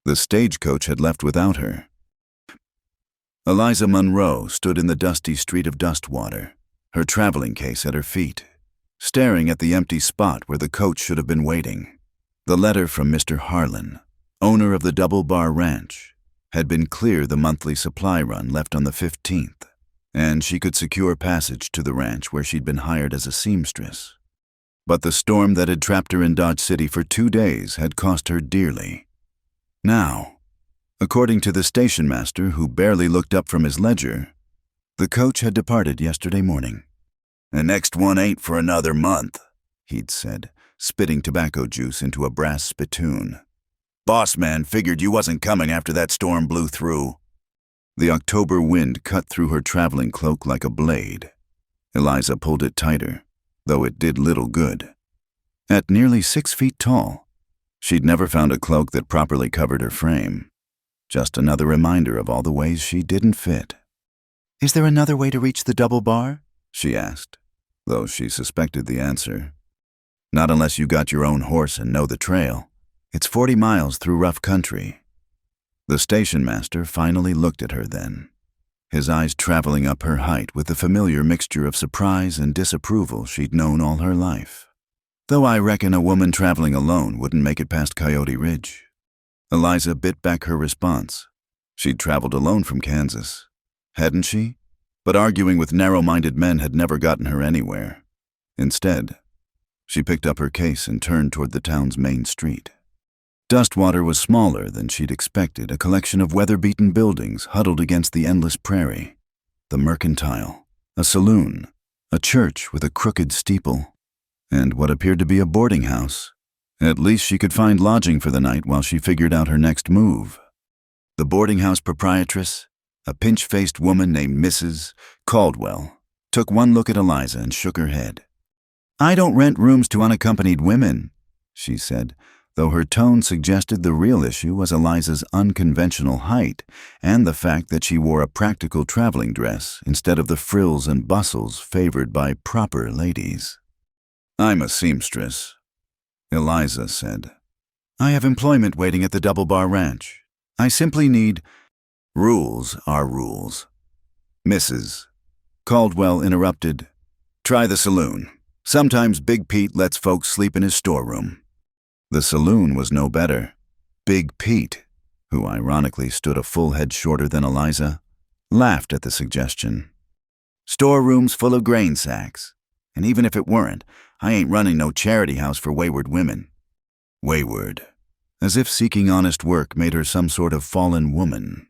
The stagecoach had left without her. Eliza Munro stood in the dusty street of Dustwater, her traveling case at her feet, staring at the empty spot where the coach should have been waiting. The letter from Mr. Harlan, owner of the Double Bar Ranch, had been clear the monthly supply run left on the 15th, and she could secure passage to the ranch where she'd been hired as a seamstress. But the storm that had trapped her in Dodge City for 2 days had cost her dearly. Now, according to the station master, who barely looked up from his ledger, the coach had departed yesterday morning. "The next one ain't for another month," he'd said, spitting tobacco juice into a brass spittoon. "Boss man figured you wasn't coming after that storm blew through." The October wind cut through her traveling cloak like a blade. Eliza pulled it tighter, though it did little good. At nearly 6 feet tall, she'd never found a cloak that properly covered her frame. Just another reminder of all the ways she didn't fit. "Is there another way to reach the Double Bar?" she asked, though she suspected the answer. "Not unless you got your own horse and know the trail. It's 40 miles through rough country." The station master finally looked at her then, his eyes traveling up her height with the familiar mixture of surprise and disapproval she'd known all her life. "Though I reckon a woman traveling alone wouldn't make it past Coyote Ridge." Eliza bit back her response. She'd traveled alone from Kansas, hadn't she? But arguing with narrow-minded men had never gotten her anywhere. Instead, she picked up her case and turned toward the town's main street. Dustwater was smaller than she'd expected, a collection of weather-beaten buildings huddled against the endless prairie. The Mercantile, a saloon, a church with a crooked steeple, and what appeared to be a boarding house. At least she could find lodging for the night while she figured out her next move. The boarding house proprietress, a pinch-faced woman named Mrs. Caldwell, took one look at Eliza and shook her head. "I don't rent rooms to unaccompanied women," she said, though her tone suggested the real issue was Eliza's unconventional height and the fact that she wore a practical traveling dress instead of the frills and bustles favored by proper ladies. "I'm a seamstress," Eliza said. "I have employment waiting at the Double Bar Ranch. I simply need—" "Rules are rules." Mrs. Caldwell interrupted. "Try the saloon. Sometimes Big Pete lets folks sleep in his storeroom." The saloon was no better. Big Pete, who ironically stood a full head shorter than Eliza, laughed at the suggestion. "Storerooms full of grain sacks. And even if it weren't, I ain't running no charity house for wayward women." Wayward, as if seeking honest work made her some sort of fallen woman.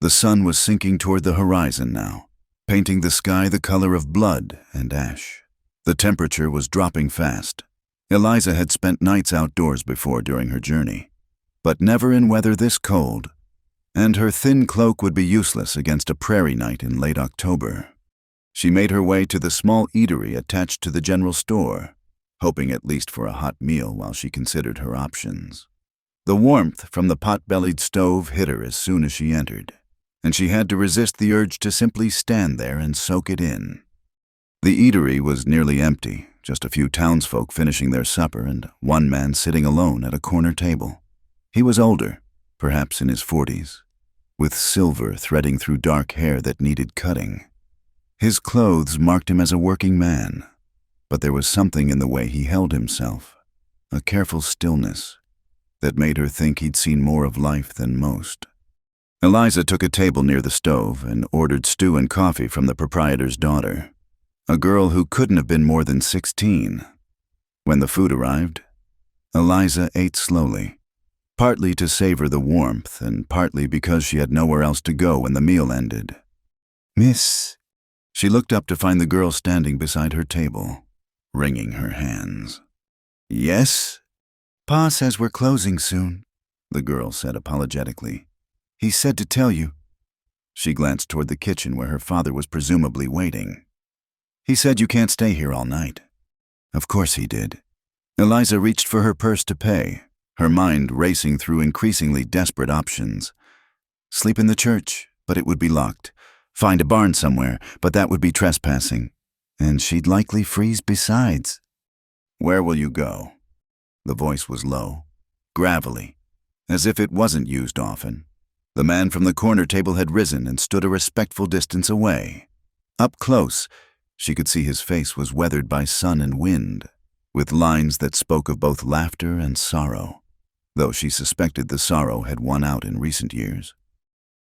The sun was sinking toward the horizon now, painting the sky the color of blood and ash. The temperature was dropping fast. Eliza had spent nights outdoors before during her journey, but never in weather this cold, and her thin cloak would be useless against a prairie night in late October. She made her way to the small eatery attached to the general store, hoping at least for a hot meal while she considered her options. The warmth from the pot-bellied stove hit her as soon as she entered, and she had to resist the urge to simply stand there and soak it in. The eatery was nearly empty, just a few townsfolk finishing their supper and one man sitting alone at a corner table. He was older, perhaps in his 40s, with silver threading through dark hair that needed cutting. His clothes marked him as a working man, but there was something in the way he held himself, a careful stillness, that made her think he'd seen more of life than most. Eliza took a table near the stove and ordered stew and coffee from the proprietor's daughter, a girl who couldn't have been more than 16. When the food arrived, Eliza ate slowly, partly to savor the warmth and partly because she had nowhere else to go when the meal ended. "Miss," she looked up to find the girl standing beside her table, wringing her hands. "Yes?" "Pa says we're closing soon," the girl said apologetically. "He said to tell you." She glanced toward the kitchen where her father was presumably waiting. "He said you can't stay here all night." Of course he did. Eliza reached for her purse to pay, her mind racing through increasingly desperate options. Sleep in the church, but it would be locked. Find a barn somewhere, but that would be trespassing. And she'd likely freeze besides. "Where will you go?" The voice was low, gravelly, as if it wasn't used often. The man from the corner table had risen and stood a respectful distance away. Up close, she could see his face was weathered by sun and wind, with lines that spoke of both laughter and sorrow, though she suspected the sorrow had won out in recent years.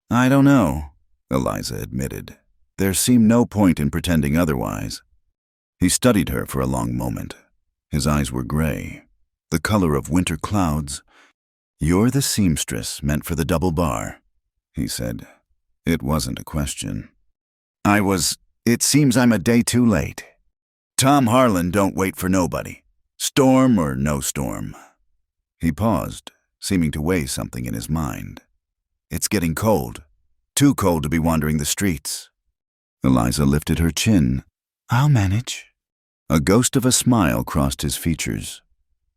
"I don't know," Eliza admitted. There seemed no point in pretending otherwise. He studied her for a long moment. His eyes were gray, the color of winter clouds. "You're the seamstress meant for the double bar," he said. It wasn't a question. It seems I'm a day too late. Tom Harlan don't wait for nobody, storm or no storm." He paused, seeming to weigh something in his mind. "It's getting cold. Too cold to be wandering the streets." Eliza lifted her chin. "I'll manage." A ghost of a smile crossed his features.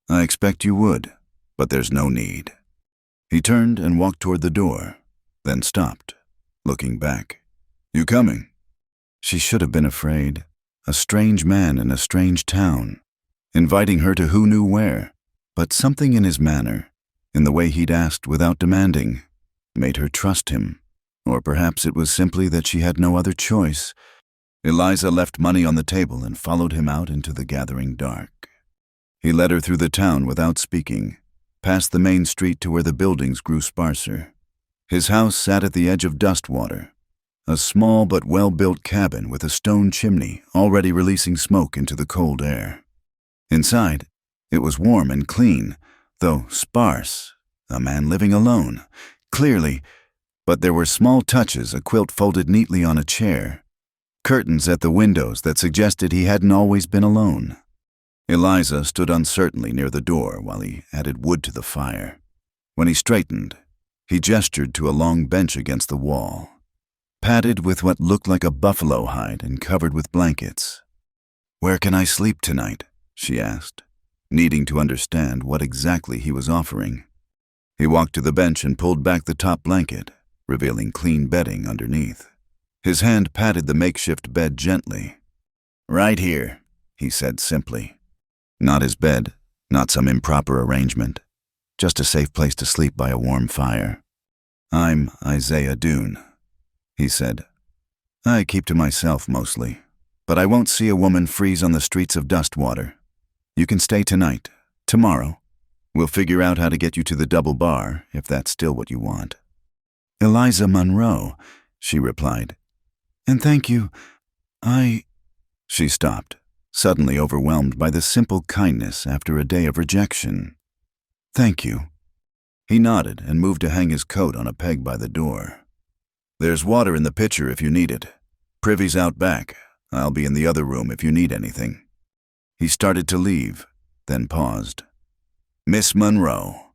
"I expect you would, but there's no need." He turned and walked toward the door, then stopped, looking back. "You coming?" She should have been afraid. A strange man in a strange town, inviting her to who knew where, but something in his manner, in the way he'd asked without demanding, made her trust him. Or perhaps it was simply that she had no other choice. Eliza left money on the table and followed him out into the gathering dark. He led her through the town without speaking, past the main street to where the buildings grew sparser. His house sat at the edge of Dustwater, a small but well-built cabin with a stone chimney already releasing smoke into the cold air. Inside, it was warm and clean, though sparse. A man living alone, clearly, but there were small touches, a quilt folded neatly on a chair, curtains at the windows that suggested he hadn't always been alone. Eliza stood uncertainly near the door while he added wood to the fire. When he straightened, he gestured to a long bench against the wall, padded with what looked like a buffalo hide and covered with blankets. "Where can I sleep tonight?" she asked, needing to understand what exactly he was offering. He walked to the bench and pulled back the top blanket, revealing clean bedding underneath. His hand patted the makeshift bed gently. "Right here," he said simply. Not his bed, not some improper arrangement, just a safe place to sleep by a warm fire. "I'm Isaiah Dune," he said. "I keep to myself mostly, but I won't see a woman freeze on the streets of Dustwater. You can stay tonight, tomorrow. We'll figure out how to get you to the double bar, if that's still what you want." "Eliza Monroe," she replied. "And thank you. She stopped, suddenly overwhelmed by the simple kindness after a day of rejection. "Thank you." He nodded and moved to hang his coat on a peg by the door. "There's water in the pitcher if you need it. Privy's out back. I'll be in the other room if you need anything." He started to leave, then paused. "Miss Monroe,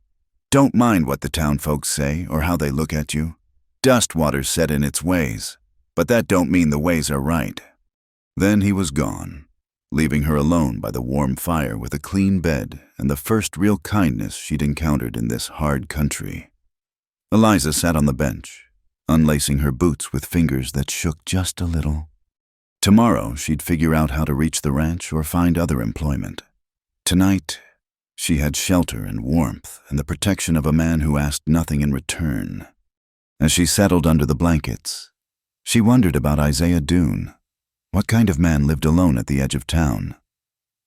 don't mind what the town folks say or how they look at you. Dustwater's set in its ways, but that don't mean the ways are right." Then he was gone, leaving her alone by the warm fire with a clean bed and the first real kindness she'd encountered in this hard country. Eliza sat on the bench, unlacing her boots with fingers that shook just a little. Tomorrow she'd figure out how to reach the ranch or find other employment. Tonight, she had shelter and warmth and the protection of a man who asked nothing in return. As she settled under the blankets, she wondered about Isaiah Dune. What kind of man lived alone at the edge of town,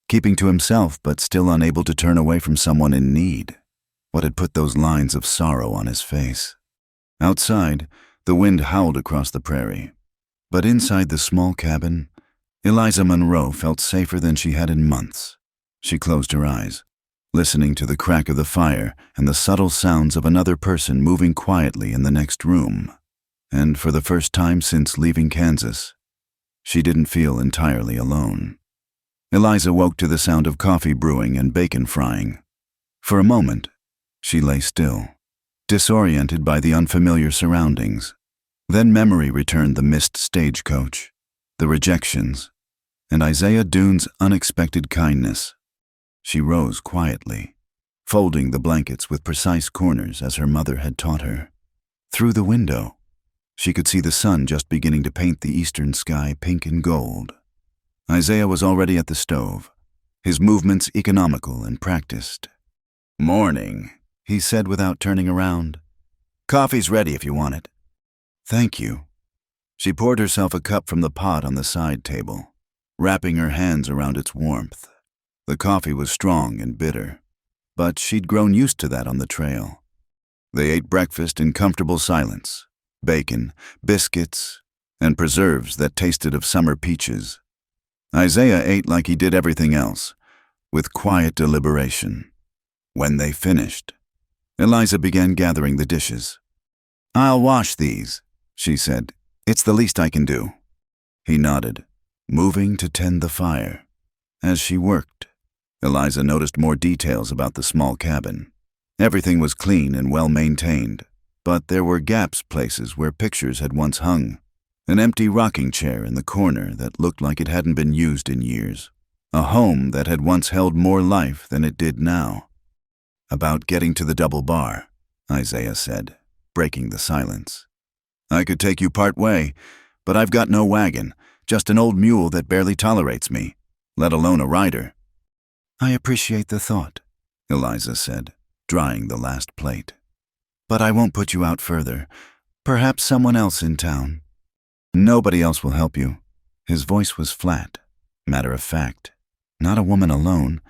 keeping to himself but still unable to turn away from someone in need? What had put those lines of sorrow on his face? Outside, the wind howled across the prairie, but inside the small cabin, Eliza Monroe felt safer than she had in months. She closed her eyes, listening to the crack of the fire and the subtle sounds of another person moving quietly in the next room. And for the first time since leaving Kansas, she didn't feel entirely alone. Eliza woke to the sound of coffee brewing and bacon frying. For a moment, she lay still, disoriented by the unfamiliar surroundings. Then memory returned the missed stagecoach, the rejections, and Isaiah Dune's unexpected kindness. She rose quietly, folding the blankets with precise corners as her mother had taught her. Through the window, she could see the sun just beginning to paint the eastern sky pink and gold. Isaiah was already at the stove, his movements economical and practiced. "Morning," he said without turning around. "Coffee's ready if you want it." "Thank you." She poured herself a cup from the pot on the side table, wrapping her hands around its warmth. The coffee was strong and bitter, but she'd grown used to that on the trail. They ate breakfast in comfortable silence, bacon, biscuits, and preserves that tasted of summer peaches. Isaiah ate like he did everything else, with quiet deliberation. When they finished, Eliza began gathering the dishes. "I'll wash these," she said. "It's the least I can do." He nodded, moving to tend the fire. As she worked, Eliza noticed more details about the small cabin. Everything was clean and well maintained, but there were gaps places where pictures had once hung. An empty rocking chair in the corner that looked like it hadn't been used in years. A home that had once held more life than it did now. "About getting to the double bar," Isaiah said, breaking the silence. "I could take you part way, but I've got no wagon, just an old mule that barely tolerates me, let alone a rider." "I appreciate the thought," Eliza said, drying the last plate. "But I won't put you out further. Perhaps someone else in town." "Nobody else will help you." His voice was flat, matter of fact. "Not a woman alone,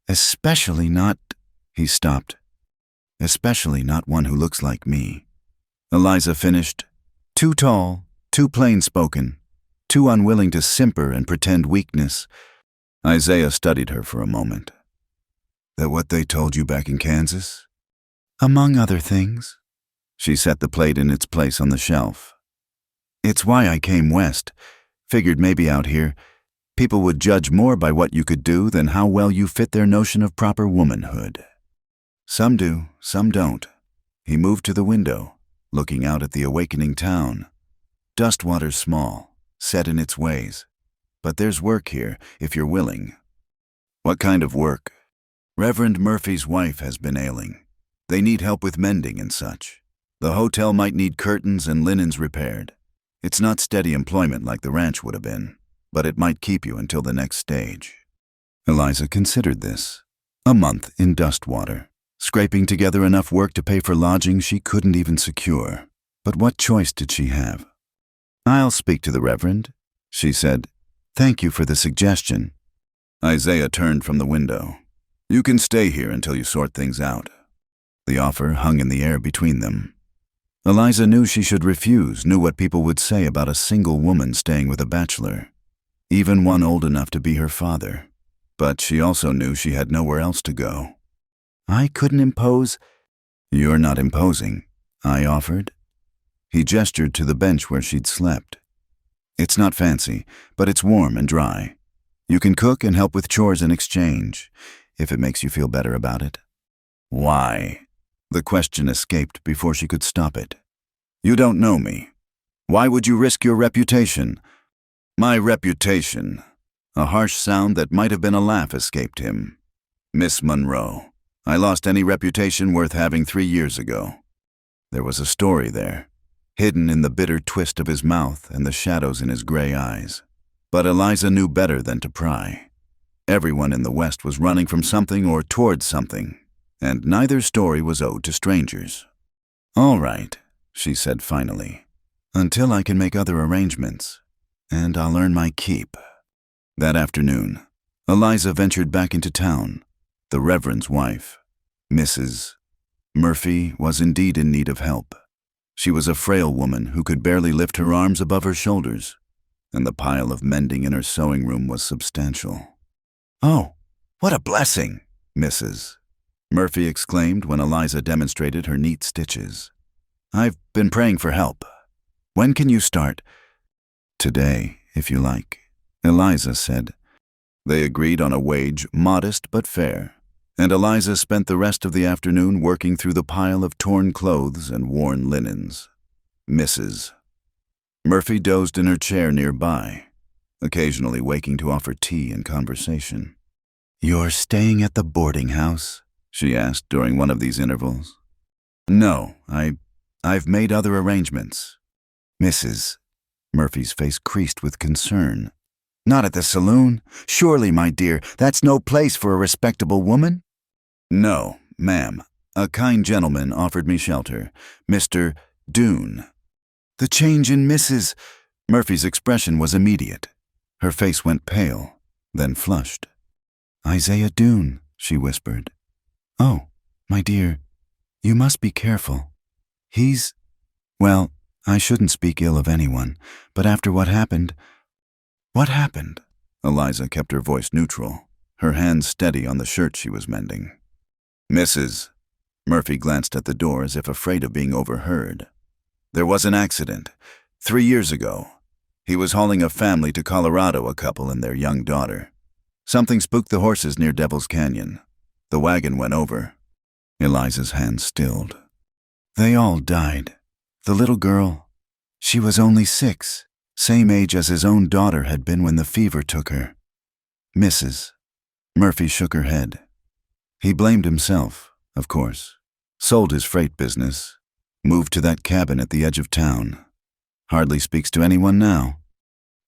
especially not—" He stopped. "Especially not one who looks like me." Eliza finished. "Too tall, too plain-spoken, too unwilling to simper and pretend weakness." Isaiah studied her for a moment. "That what they told you back in Kansas?" "Among other things." She set the plate in its place on the shelf. "It's why I came west. Figured maybe out here, people would judge more by what you could do than how well you fit their notion of proper womanhood." "Some do, some don't." He moved to the window, looking out at the awakening town. Dustwater's small, set in its ways. But there's work here, if you're willing. "What kind of work?" "Reverend Murphy's wife has been ailing. They need help with mending and such. The hotel might need curtains and linens repaired. It's not steady employment like the ranch would have been, but it might keep you until the next stage." Eliza considered this. A month in Dustwater, scraping together enough work to pay for lodging she couldn't even secure. But what choice did she have? "I'll speak to the Reverend," she said. "Thank you for the suggestion." Isaiah turned from the window. "You can stay here until you sort things out." The offer hung in the air between them. Eliza knew she should refuse, knew what people would say about a single woman staying with a bachelor, even one old enough to be her father. But she also knew she had nowhere else to go. "I couldn't impose—" "You're not imposing," I offered. He gestured to the bench where she'd slept. "It's not fancy, but it's warm and dry. You can cook and help with chores in exchange, if it makes you feel better about it." "Why?" The question escaped before she could stop it. "You don't know me. Why would you risk your reputation?" "My reputation." A harsh sound that might have been a laugh escaped him. "Miss Monroe, I lost any reputation worth having 3 years ago." There was a story there, hidden in the bitter twist of his mouth and the shadows in his gray eyes. But Eliza knew better than to pry. Everyone in the West was running from something or towards something, and neither story was owed to strangers. "All right," she said finally, "until I can make other arrangements, and I'll earn my keep." That afternoon, Eliza ventured back into town. The Reverend's wife, Mrs. Murphy, was indeed in need of help. She was a frail woman who could barely lift her arms above her shoulders, and the pile of mending in her sewing room was substantial. "Oh, what a blessing!" Mrs. Murphy exclaimed when Eliza demonstrated her neat stitches. "I've been praying for help. When can you start?" "Today, if you like," Eliza said. They agreed on a wage modest but fair, and Eliza spent the rest of the afternoon working through the pile of torn clothes and worn linens. Mrs. Murphy dozed in her chair nearby, occasionally waking to offer tea and conversation. "You're staying at the boarding house?" she asked during one of these intervals. "No, I've made other arrangements." "Mrs. Murphy's face creased with concern. "Not at the saloon? Surely, my dear, that's no place for a respectable woman?" "No, ma'am. A kind gentleman offered me shelter, Mr. Doone. The change in Mrs. Murphy's expression was immediate. Her face went pale, then flushed. Isaiah Doone, she whispered. Oh, my dear, you must be careful. Well, I shouldn't speak ill of anyone, but after what happened... What happened? Eliza kept her voice neutral, her hands steady on the shirt she was mending. Mrs. Murphy glanced at the door as if afraid of being overheard. There was an accident. 3 years ago. He was hauling a family to Colorado, a couple and their young daughter. Something spooked the horses near Devil's Canyon. The wagon went over. Eliza's hands stilled. They all died. The little girl, she was only 6, same age as his own daughter had been when the fever took her. Mrs. Murphy shook her head. He blamed himself, of course. Sold his freight business. Moved to that cabin at the edge of town. Hardly speaks to anyone now.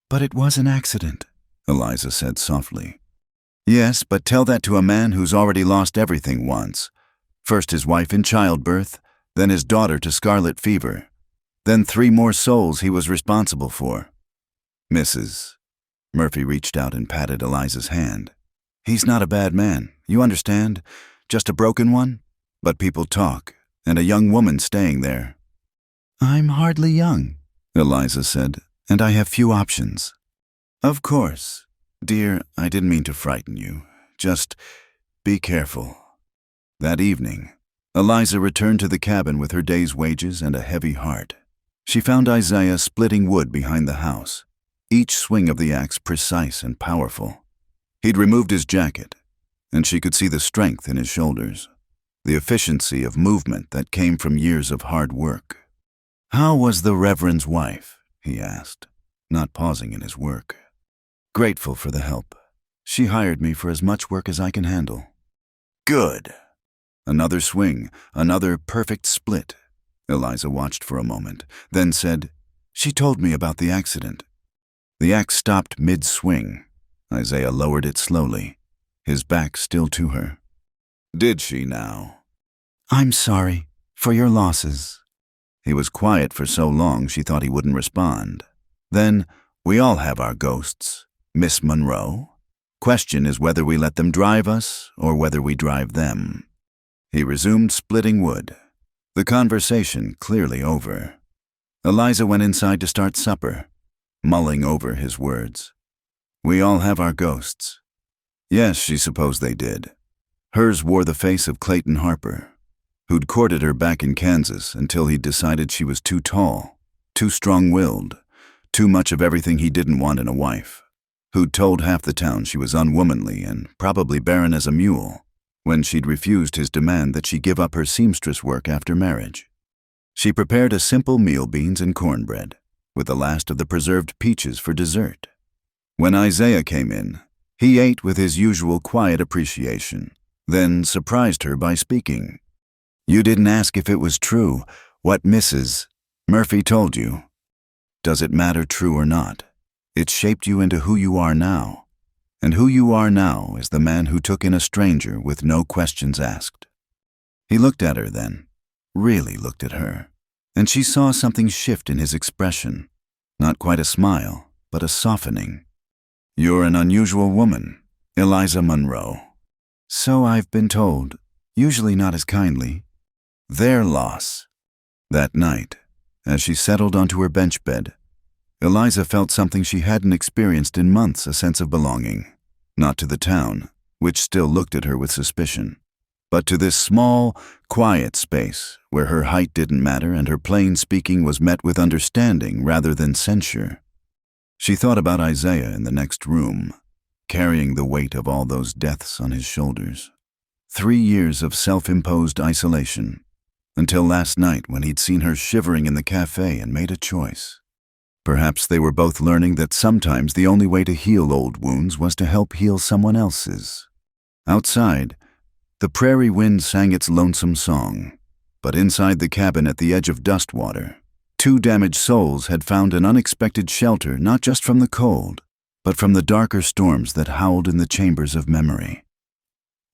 But it was an accident, Eliza said softly. Yes, but tell that to a man who's already lost everything once. First his wife in childbirth, then his daughter to scarlet fever, then 3 more souls he was responsible for. Mrs. Murphy reached out and patted Eliza's hand. He's not a bad man, you understand? Just a broken one? But people talk, and a young woman staying there. I'm hardly young, Eliza said, and I have few options. Of course. Dear, I didn't mean to frighten you. Just be careful. That evening, Eliza returned to the cabin with her day's wages and a heavy heart. She found Isaiah splitting wood behind the house, each swing of the axe precise and powerful. He'd removed his jacket, and she could see the strength in his shoulders, the efficiency of movement that came from years of hard work. How was the Reverend's wife? He asked, not pausing in his work. Grateful for the help. She hired me for as much work as I can handle. Good. Another swing, another perfect split. Eliza watched for a moment, then said, She told me about the accident. The axe stopped mid-swing. Isaiah lowered it slowly, his back still to her. Did she now? I'm sorry for your losses. He was quiet for so long she thought he wouldn't respond. Then, we all have our ghosts, Miss Monroe. Question is whether we let them drive us or whether we drive them. He resumed splitting wood, the conversation clearly over. Eliza went inside to start supper, mulling over his words. We all have our ghosts. Yes, she supposed they did. Hers wore the face of Clayton Harper, who'd courted her back in Kansas until he'd decided she was too tall, too strong-willed, too much of everything he didn't want in a wife, who'd told half the town she was unwomanly and probably barren as a mule, when she'd refused his demand that she give up her seamstress work after marriage. She prepared a simple meal, beans and cornbread, with the last of the preserved peaches for dessert. When Isaiah came in, he ate with his usual quiet appreciation, then surprised her by speaking. You didn't ask if it was true, what Mrs. Murphy told you. Does it matter true or not? It shaped you into who you are now. And who you are now is the man who took in a stranger with no questions asked. He looked at her then, really looked at her, and she saw something shift in his expression. Not quite a smile, but a softening. You're an unusual woman, Eliza Monroe. So I've been told, usually not as kindly. Their loss. That night, as she settled onto her bench bed, Eliza felt something she hadn't experienced in months, a sense of belonging, not to the town, which still looked at her with suspicion, but to this small, quiet space where her height didn't matter and her plain speaking was met with understanding rather than censure. She thought about Isaiah in the next room, carrying the weight of all those deaths on his shoulders. 3 years of self-imposed isolation, until last night when he'd seen her shivering in the cafe and made a choice. Perhaps they were both learning that sometimes the only way to heal old wounds was to help heal someone else's. Outside, the prairie wind sang its lonesome song, but inside the cabin at the edge of Dustwater, 2 damaged souls had found an unexpected shelter not just from the cold, but from the darker storms that howled in the chambers of memory.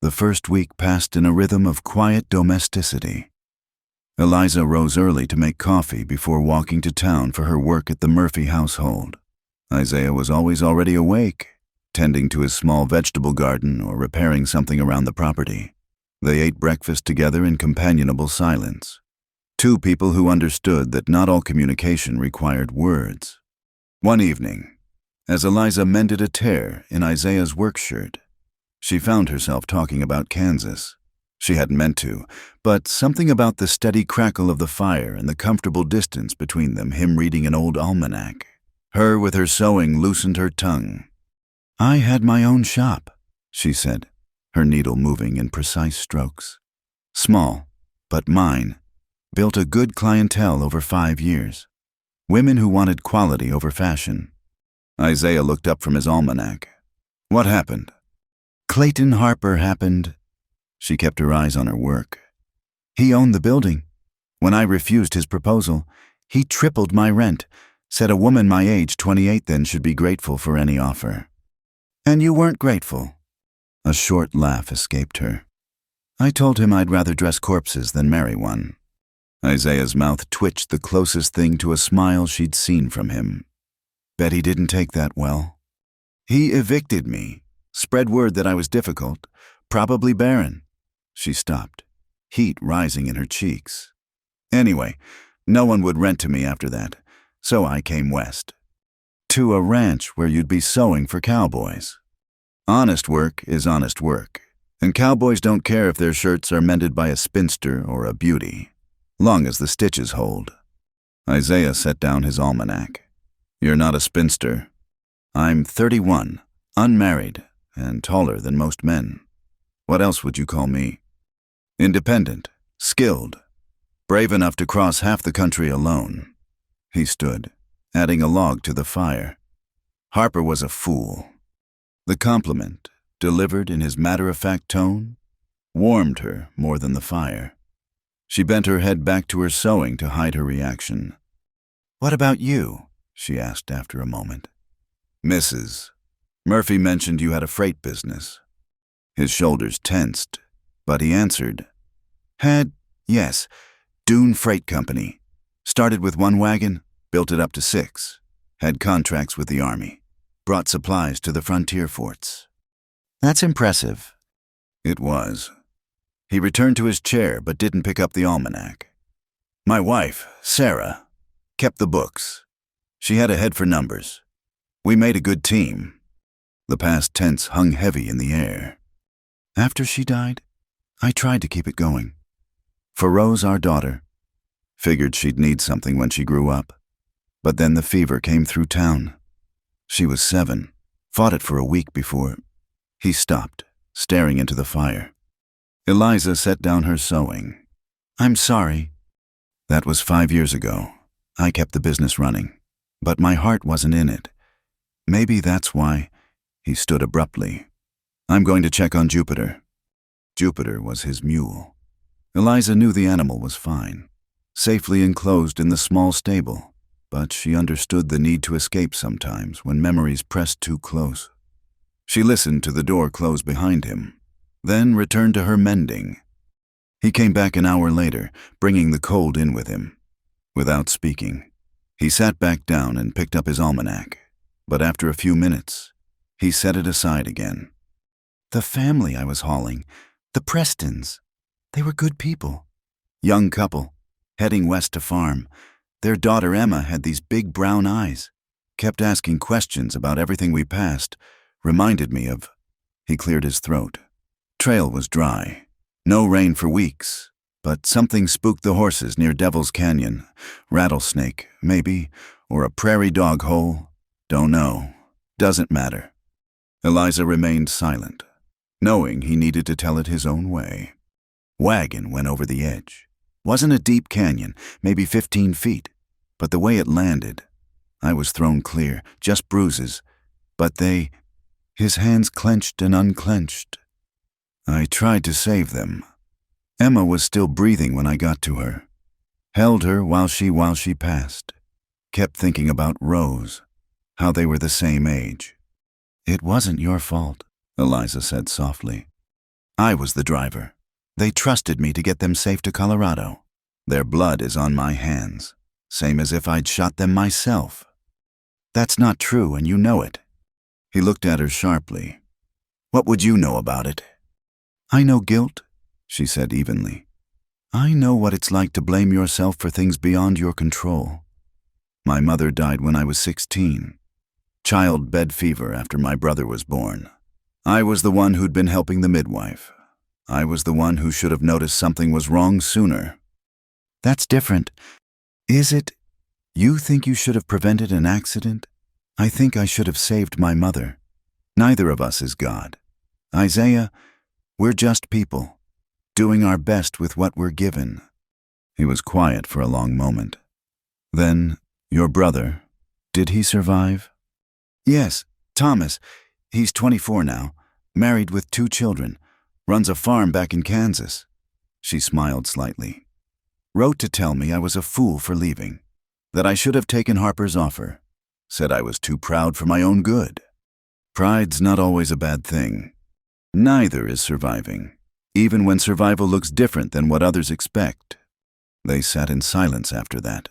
The first week passed in a rhythm of quiet domesticity. Eliza rose early to make coffee before walking to town for her work at the Murphy household. Isaiah was always already awake, tending to his small vegetable garden or repairing something around the property. They ate breakfast together in companionable silence. Two people who understood that not all communication required words. One evening, as Eliza mended a tear in Isaiah's work shirt, she found herself talking about Kansas. She hadn't meant to, but something about the steady crackle of the fire and the comfortable distance between them, him reading an old almanac. Her with her sewing loosened her tongue. "I had my own shop," she said, her needle moving in precise strokes. "Small, but mine. Built a good clientele over 5 years. Women who wanted quality over fashion." Isaiah looked up from his almanac. "What happened?" "Clayton Harper happened." She kept her eyes on her work. "He owned the building. When I refused his proposal, he tripled my rent, said a woman my age, 28 then, should be grateful for any offer." "And you weren't grateful?" A short laugh escaped her. "I told him I'd rather dress corpses than marry one." Isaiah's mouth twitched, the closest thing to a smile she'd seen from him. Bet he didn't take that well. "He evicted me, spread word that I was difficult, probably barren." She stopped, heat rising in her cheeks. "Anyway, no one would rent to me after that, so I came west. To a ranch where you'd be sewing for cowboys. Honest work is honest work, and cowboys don't care if their shirts are mended by a spinster or a beauty, long as the stitches hold." Isaiah set down his almanac. "You're not a spinster. I'm 31, unmarried, and taller than most men. What else would you call me? Independent, skilled, brave enough to cross half the country alone." He stood, adding a log to the fire. Harper was a fool. The compliment, delivered in his matter-of-fact tone, warmed her more than the fire. She bent her head back to her sewing to hide her reaction. "What about you?" she asked after a moment. "Mrs. Murphy mentioned you had a freight business." His shoulders tensed, but he answered. Yes, Dune Freight Company. Started with 1 wagon, built it up to 6. Had contracts with the Army. Brought supplies to the frontier forts." "That's impressive." It was. He returned to his chair but didn't pick up the almanac. "My wife, Sarah, kept the books. She had a head for numbers. We made a good team." The past tense hung heavy in the air. "After she died, I tried to keep it going. For Rose, our daughter. Figured she'd need something when she grew up. But then the fever came through town. She was 7, fought it for a week before." He stopped, staring into the fire. Eliza set down her sewing. "I'm sorry." "That was 5 years ago. I kept the business running, but my heart wasn't in it. Maybe that's why." He stood abruptly. "I'm going to check on Jupiter." Jupiter was his mule. Eliza knew the animal was fine, safely enclosed in the small stable, but she understood the need to escape sometimes when memories pressed too close. She listened to the door close behind him, then returned to her mending. He came back an hour later, bringing the cold in with him. Without speaking, he sat back down and picked up his almanac, but after a few minutes, he set it aside again. "The family I was hauling, the Prestons, they were good people. Young couple, heading west to farm. Their daughter Emma had these big brown eyes, kept asking questions about everything we passed, reminded me of..." He cleared his throat. Trail was dry. No rain for weeks, but something spooked the horses near Devil's Canyon. Rattlesnake, maybe, or a prairie dog hole. Don't know. Doesn't matter. Eliza remained silent, knowing he needed to tell it his own way. Wagon went over the edge. Wasn't a deep canyon, maybe 15 feet, but the way it landed, I was thrown clear, just bruises, but they... His hands clenched and unclenched. I tried to save them. Emma was still breathing when I got to her. Held her while she passed. Kept thinking about Rose, how they were the same age. "It wasn't your fault," Eliza said softly. I was the driver. They trusted me to get them safe to Colorado. Their blood is on my hands, same as if I'd shot them myself. That's not true, and you know it. He looked at her sharply. What would you know about it? I know guilt, she said evenly. I know what it's like to blame yourself for things beyond your control. My mother died when I was 16. Child bed fever after my brother was born. I was the one who'd been helping the midwife. I was the one who should have noticed something was wrong sooner. That's different. Is it? You think you should have prevented an accident? I think I should have saved my mother. Neither of us is God. Isaiah, we're just people, doing our best with what we're given. He was quiet for a long moment. Then, your brother, did he survive? Yes, Thomas. He's 24 now, married with 2 children, runs a farm back in Kansas. She smiled slightly. Wrote to tell me I was a fool for leaving, that I should have taken Harper's offer, said I was too proud for my own good. Pride's not always a bad thing. Neither is surviving, even when survival looks different than what others expect. They sat in silence after that,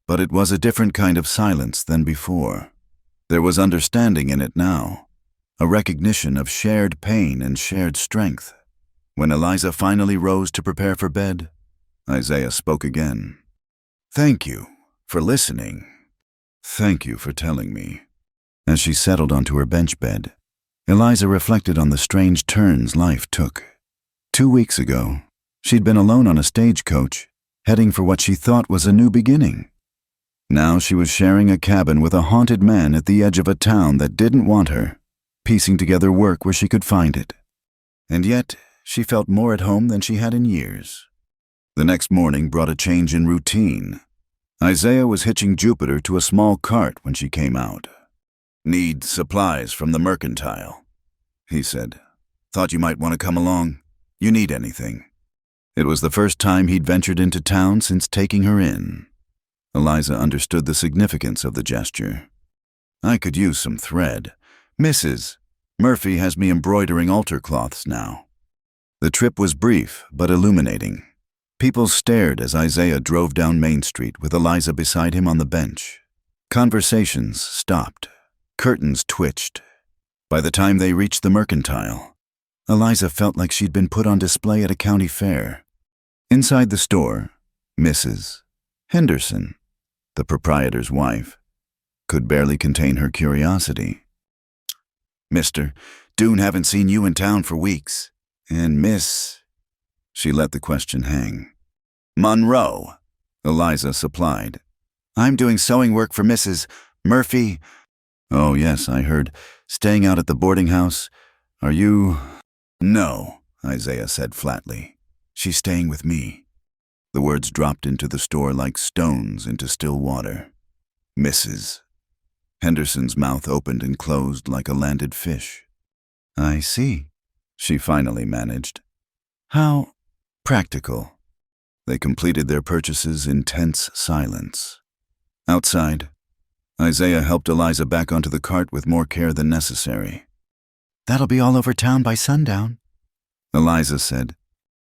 but it was a different kind of silence than before. There was understanding in it now, a recognition of shared pain and shared strength. When Eliza finally rose to prepare for bed, Isaiah spoke again. Thank you for listening. Thank you for telling me. As she settled onto her bench bed, Eliza reflected on the strange turns life took. 2 weeks ago, she'd been alone on a stagecoach, heading for what she thought was a new beginning. Now she was sharing a cabin with a haunted man at the edge of a town that didn't want her, piecing together work where she could find it. And yet, she felt more at home than she had in years. The next morning brought a change in routine. Isaiah was hitching Jupiter to a small cart when she came out. Need supplies from the mercantile, he said. Thought you might want to come along. You need anything. It was the first time he'd ventured into town since taking her in. Eliza understood the significance of the gesture. I could use some thread. Mrs. Murphy has me embroidering altar cloths now. The trip was brief but illuminating. People stared as Isaiah drove down Main Street with Eliza beside him on the bench. Conversations stopped. Curtains twitched. By the time they reached the mercantile, Eliza felt like she'd been put on display at a county fair. Inside the store, Mrs. Henderson, the proprietor's wife, could barely contain her curiosity. Mr. Doone, haven't seen you in town for weeks. And Miss... She let the question hang. Monroe, Eliza supplied. I'm doing sewing work for Mrs. Murphy. Oh, yes, I heard. Staying out at the boarding house. Are you... No, Isaiah said flatly. She's staying with me. The words dropped into the store like stones into still water. Mrs. Henderson's mouth opened and closed like a landed fish. I see, she finally managed. How practical. They completed their purchases in tense silence. Outside, Isaiah helped Eliza back onto the cart with more care than necessary. That'll be all over town by sundown, Eliza said.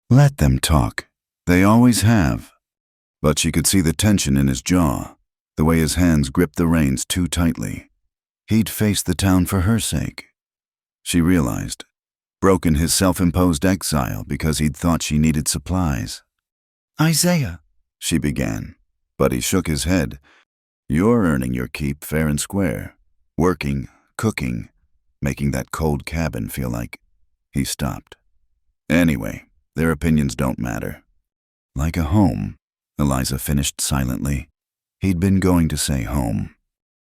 Let them talk. They always have. But she could see the tension in his jaw, the way his hands gripped the reins too tightly. He'd faced the town for her sake. She realized, broken his self-imposed exile because he'd thought she needed supplies. Isaiah, she began, but he shook his head. You're earning your keep fair and square, working, cooking, making that cold cabin feel like... He stopped. Anyway, their opinions don't matter. Like a home, Eliza finished silently. He'd been going to say home.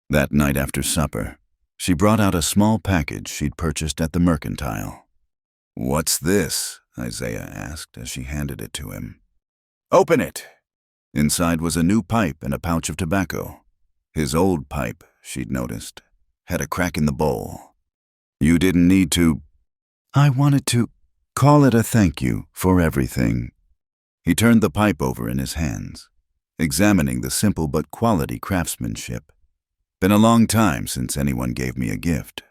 That night after supper, she brought out a small package she'd purchased at the mercantile. What's this? Isaiah asked as she handed it to him. Open it! Inside was a new pipe and a pouch of tobacco. His old pipe, she'd noticed, had a crack in the bowl. You didn't need to... I wanted to call it a thank you for everything. He turned the pipe over in his hands, examining the simple but quality craftsmanship. Been a long time since anyone gave me a gift.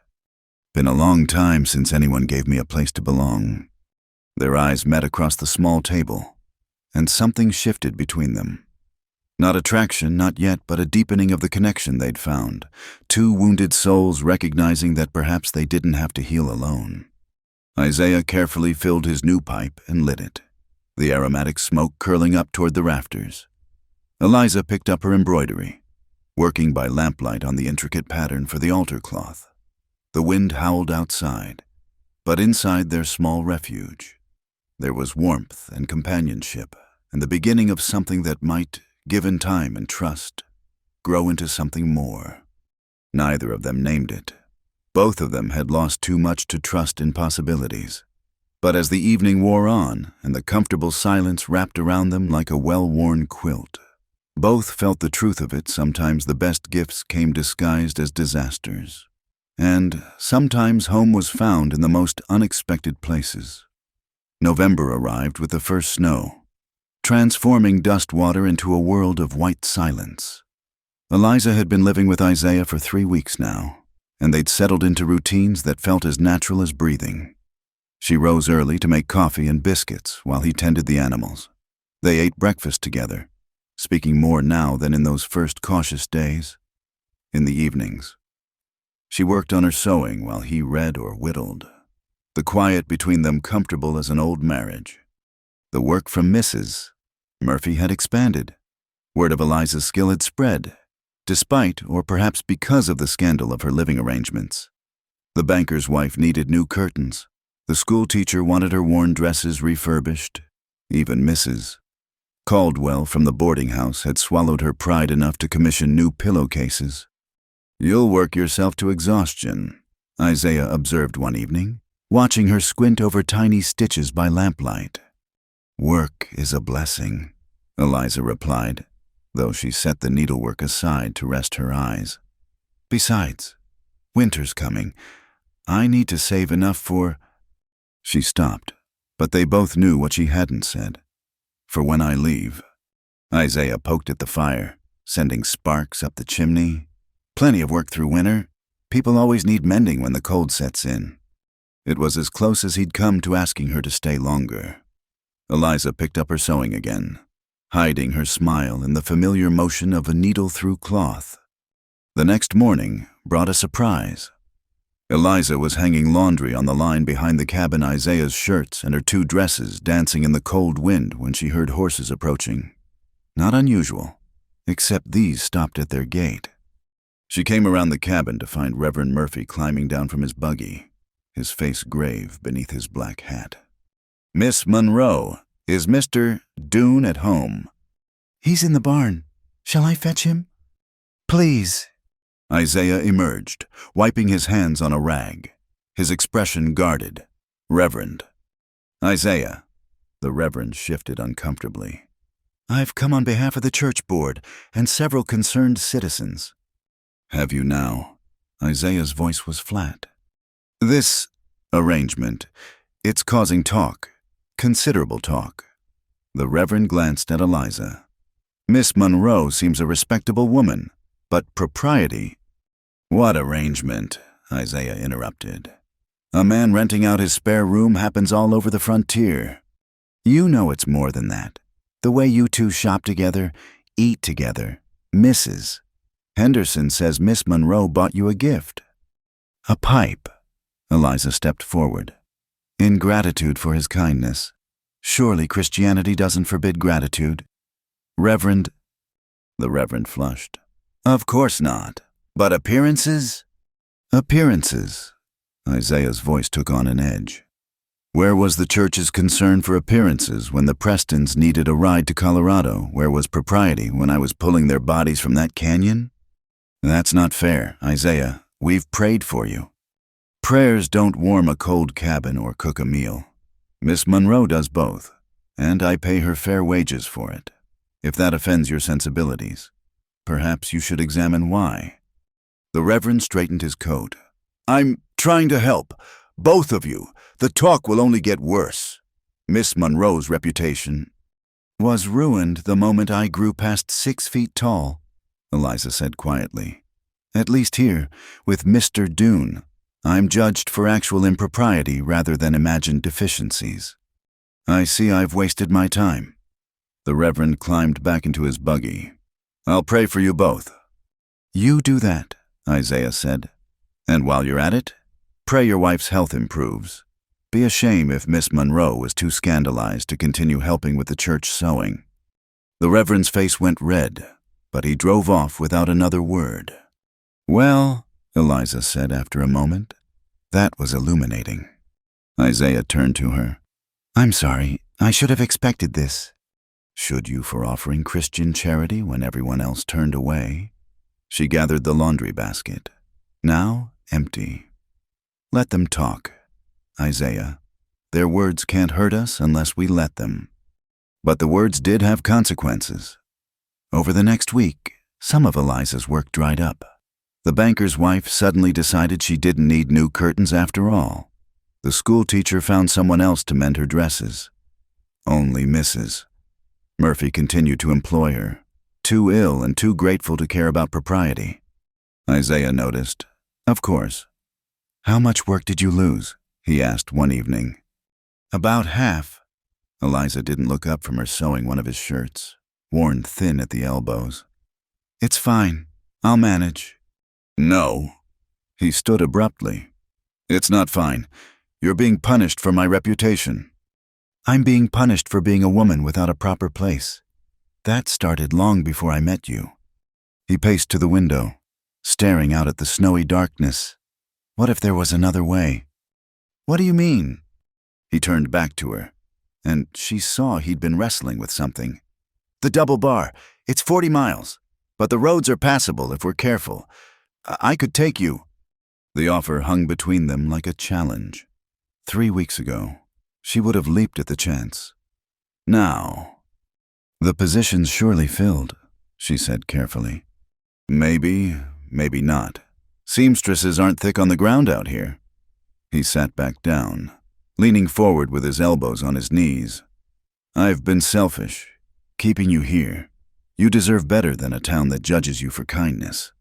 Been a long time since anyone gave me a place to belong. Their eyes met across the small table, and something shifted between them. Not attraction, not yet, but a deepening of the connection they'd found. Two wounded souls recognizing that perhaps they didn't have to heal alone. Isaiah carefully filled his new pipe and lit it, the aromatic smoke curling up toward the rafters. Eliza picked up her embroidery, working by lamplight on the intricate pattern for the altar cloth. The wind howled outside, but inside their small refuge, there was warmth and companionship, and the beginning of something that might, given time and trust, grow into something more. Neither of them named it. Both of them had lost too much to trust in possibilities. But as the evening wore on and the comfortable silence wrapped around them like a well-worn quilt, both felt the truth of it. Sometimes the best gifts came disguised as disasters. And sometimes home was found in the most unexpected places. November arrived with the first snow, transforming dust water into a world of white silence. Eliza had been living with Isaiah for 3 weeks now, and they'd settled into routines that felt as natural as breathing. She rose early to make coffee and biscuits while he tended the animals. They ate breakfast together, speaking more now than in those first cautious days. In the evenings, she worked on her sewing while he read or whittled, the quiet between them comfortable as an old marriage. The work from Mrs. Murphy had expanded. Word of Eliza's skill had spread, despite or perhaps because of the scandal of her living arrangements. The banker's wife needed new curtains. The school teacher wanted her worn dresses refurbished. Even Mrs. Caldwell from the boarding house had swallowed her pride enough to commission new pillowcases. "You'll work yourself to exhaustion," Isaiah observed one evening, watching her squint over tiny stitches by lamplight. "Work is a blessing," Eliza replied, though she set the needlework aside to rest her eyes. "Besides, winter's coming. I need to save enough for—" She stopped, but they both knew what she hadn't said. "For when I leave." Isaiah poked at the fire, sending sparks up the chimney. "Plenty of work through winter. People always need mending when the cold sets in." It was as close as he'd come to asking her to stay longer. Eliza picked up her sewing again, hiding her smile in the familiar motion of a needle through cloth. The next morning brought a surprise. Eliza was hanging laundry on the line behind the cabin, Isaiah's shirts and her 2 dresses dancing in the cold wind when she heard horses approaching. Not unusual, except these stopped at their gate. She came around the cabin to find Reverend Murphy climbing down from his buggy, his face grave beneath his black hat. "Miss Monroe, is Mr. Doone at home?" "He's in the barn. Shall I fetch him?" "Please." Isaiah emerged, wiping his hands on a rag, his expression guarded. "Reverend." "Isaiah." The Reverend shifted uncomfortably. "I've come on behalf of the church board and several concerned citizens." "Have you now?" Isaiah's voice was flat. "This arrangement, it's causing talk, considerable talk." The Reverend glanced at Eliza. "Miss Monroe seems a respectable woman, but propriety—" "What arrangement?" Isaiah interrupted. "A man renting out his spare room happens all over the frontier. You know it's more than that. The way you two shop together, eat together. Mrs. Henderson says Miss Monroe bought you a gift." "A pipe." Eliza stepped forward. "In gratitude for his kindness. Surely Christianity doesn't forbid gratitude." "Reverend—" The Reverend flushed. "Of course not. But appearances?" "Appearances." Isaiah's voice took on an edge. "Where was the church's concern for appearances when the Prestons needed a ride to Colorado? Where was propriety when I was pulling their bodies from that canyon? That's not fair, Isaiah. We've prayed for you. Prayers don't warm a cold cabin or cook a meal. Miss Monroe does both, and I pay her fair wages for it. If that offends your sensibilities, perhaps you should examine why." The Reverend straightened his coat. "I'm trying to help. Both of you. The talk will only get worse. Miss Monroe's reputation was ruined the moment I grew past 6 feet tall," Eliza said quietly. "At least here, with Mr. Doone, I'm judged for actual impropriety rather than imagined deficiencies." I see I've wasted my time. The Reverend climbed back into his buggy. I'll pray for you both. You do that, Isaiah said. And while you're at it, pray your wife's health improves. Be a shame if Miss Monroe was too scandalized to continue helping with the church sewing. The Reverend's face went red, but he drove off without another word. Well, Eliza said after a moment, that was illuminating. Isaiah turned to her. I'm sorry, I should have expected this. Should you for offering Christian charity when everyone else turned away? She gathered the laundry basket, now empty. Let them talk, Isaiah. Their words can't hurt us unless we let them. But the words did have consequences. Over the next week, some of Eliza's work dried up. The banker's wife suddenly decided she didn't need new curtains after all. The school teacher found someone else to mend her dresses. Only Mrs. Murphy continued to employ her, too ill and too grateful to care about propriety. Isaiah noticed. Of course. How much work did you lose? He asked one evening. About half. Eliza didn't look up from her sewing one of his shirts, worn thin at the elbows. It's fine. I'll manage. No. He stood abruptly. It's not fine. You're being punished for my reputation. I'm being punished for being a woman without a proper place. That started long before I met you. He paced to the window, staring out at the snowy darkness. What if there was another way? What do you mean? He turned back to her, and she saw he'd been wrestling with something. The double bar. It's 40 miles, but the roads are passable if we're careful. I could take you. The offer hung between them like a challenge. 3 weeks ago, she would have leaped at the chance. Now, the position's surely filled, she said carefully. Maybe, maybe not. Seamstresses aren't thick on the ground out here. He sat back down, leaning forward with his elbows on his knees. I've been selfish, keeping you here. You deserve better than a town that judges you for kindness.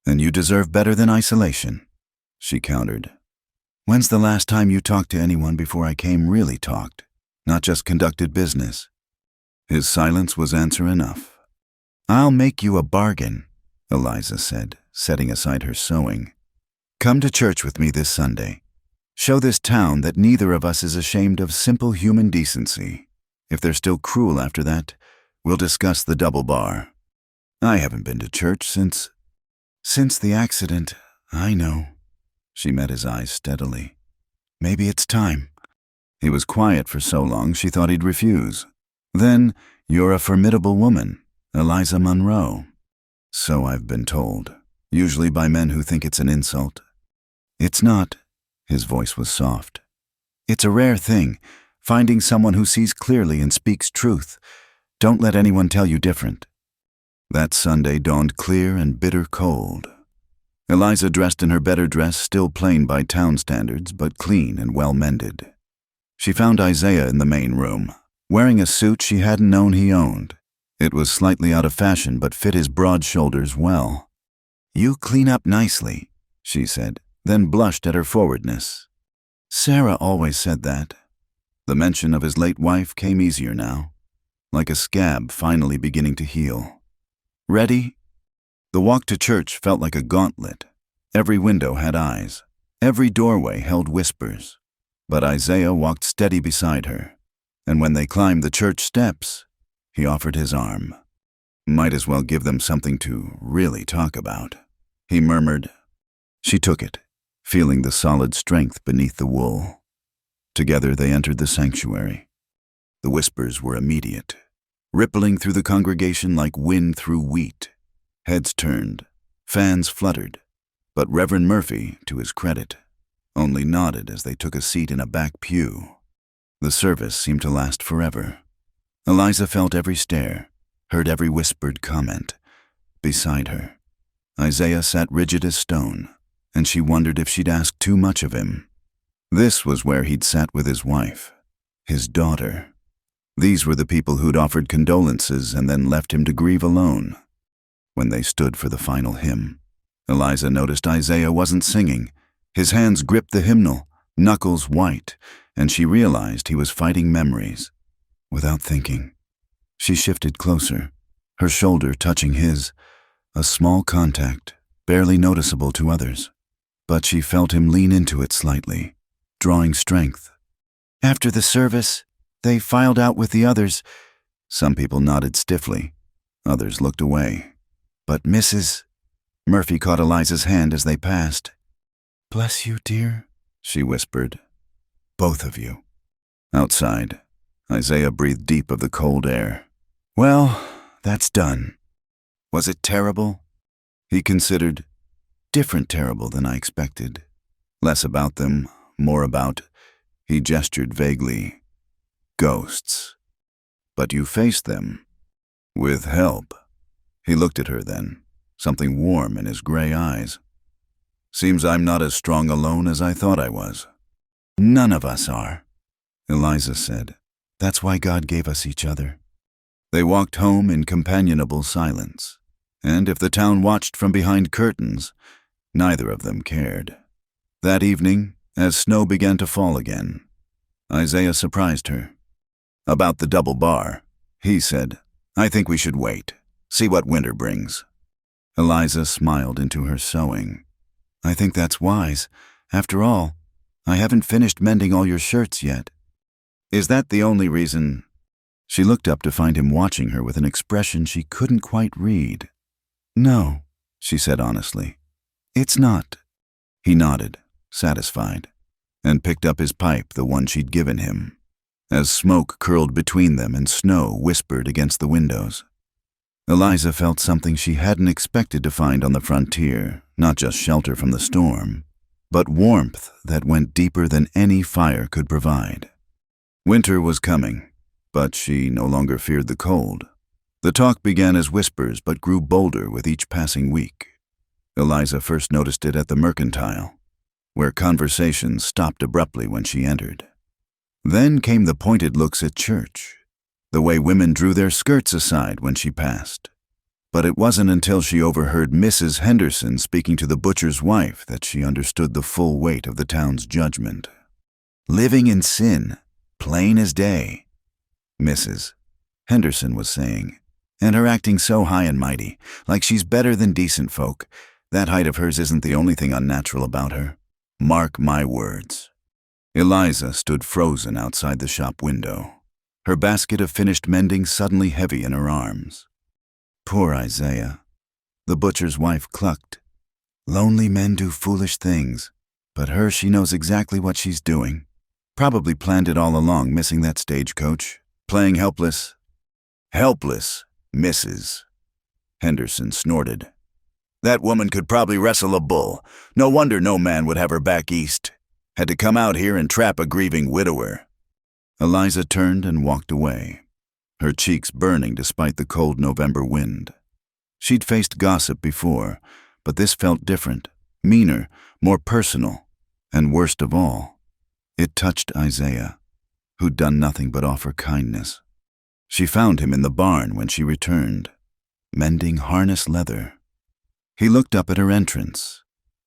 And you deserve better than isolation, she countered. When's the last time you talked to anyone before I came really talked, not just conducted business? His silence was answer enough. I'll make you a bargain, Eliza said, setting aside her sewing. Come to church with me this Sunday. Show this town that neither of us is ashamed of simple human decency. If they're still cruel after that, we'll discuss the double bar. I haven't been to church since the accident. I know. She met his eyes steadily. Maybe it's time. He was quiet for so long she thought he'd refuse. Then, you're a formidable woman, Eliza Monroe. So I've been told, usually by men who think it's an insult. It's not. His voice was soft. It's a rare thing, finding someone who sees clearly and speaks truth. Don't let anyone tell you different. That Sunday dawned clear and bitter cold. Eliza dressed in her better dress, still plain by town standards, but clean and well-mended. She found Isaiah in the main room, wearing a suit she hadn't known he owned. It was slightly out of fashion, but fit his broad shoulders well. You clean up nicely, she said, then blushed at her forwardness. Sarah always said that. The mention of his late wife came easier now, like a scab finally beginning to heal. Ready? The walk to church felt like a gauntlet. Every window had eyes. Every doorway held whispers. But Isaiah walked steady beside her, and when they climbed the church steps, he offered his arm. Might as well give them something to really talk about. He murmured. She took it, feeling the solid strength beneath the wool. Together they entered the sanctuary. The whispers were immediate, rippling through the congregation like wind through wheat. Heads turned, fans fluttered, but Reverend Murphy, to his credit, only nodded as they took a seat in a back pew. The service seemed to last forever. Eliza felt every stare, heard every whispered comment. Beside her, Isaiah sat rigid as stone, and she wondered if she'd asked too much of him. This was where he'd sat with his wife, his daughter. These were the people who'd offered condolences and then left him to grieve alone. When they stood for the final hymn, Eliza noticed Isaiah wasn't singing. His hands gripped the hymnal, knuckles white, and she realized he was fighting memories. Without thinking, she shifted closer, her shoulder touching his, a small contact, barely noticeable to others. But she felt him lean into it slightly, drawing strength. After the service, they filed out with the others. Some people nodded stiffly. Others looked away. But Mrs. Murphy caught Eliza's hand as they passed. "Bless you, dear," she whispered. "Both of you." Outside, Isaiah breathed deep of the cold air. "Well, that's done. Was it terrible?" He considered. "Different terrible than I expected. Less about them, more about," he gestured vaguely, "ghosts. But you faced them. With help." He looked at her then, something warm in his gray eyes. "Seems I'm not as strong alone as I thought I was." "None of us are," Eliza said. "That's why God gave us each other." They walked home in companionable silence, and if the town watched from behind curtains, neither of them cared. That evening, as snow began to fall again, Isaiah surprised her. "About the double bar," he said. "I think we should wait, see what winter brings." Eliza smiled into her sewing. "I think that's wise. After all, I haven't finished mending all your shirts yet." "Is that the only reason?" She looked up to find him watching her with an expression she couldn't quite read. "No," she said honestly. "It's not." He nodded, satisfied, and picked up his pipe, the one she'd given him, as smoke curled between them and snow whispered against the windows. Eliza felt something she hadn't expected to find on the frontier, not just shelter from the storm, but warmth that went deeper than any fire could provide. Winter was coming, but she no longer feared the cold. The talk began as whispers but grew bolder with each passing week. Eliza first noticed it at the Mercantile, where conversation stopped abruptly when she entered. Then came the pointed looks at church, the way women drew their skirts aside when she passed. But it wasn't until she overheard Mrs. Henderson speaking to the butcher's wife that she understood the full weight of the town's judgment. "Living in sin, plain as day," Mrs. Henderson was saying, and her acting so high and mighty, like she's better than decent folk. That height of hers isn't the only thing unnatural about her. Mark my words. Eliza stood frozen outside the shop window, her basket of finished mending suddenly heavy in her arms. Poor Isaiah, the butcher's wife clucked. Lonely men do foolish things, but her, she knows exactly what she's doing. Probably planned it all along, missing that stagecoach, playing helpless. "Helpless, Mrs." Henderson snorted. "That woman could probably wrestle a bull. No wonder no man would have her back east. Had to come out here and trap a grieving widower." Eliza turned and walked away, her cheeks burning despite the cold November wind. She'd faced gossip before, but this felt different, meaner, more personal, and worst of all, it touched Isaiah, who'd done nothing but offer kindness. She found him in the barn when she returned, mending harness leather. He looked up at her entrance,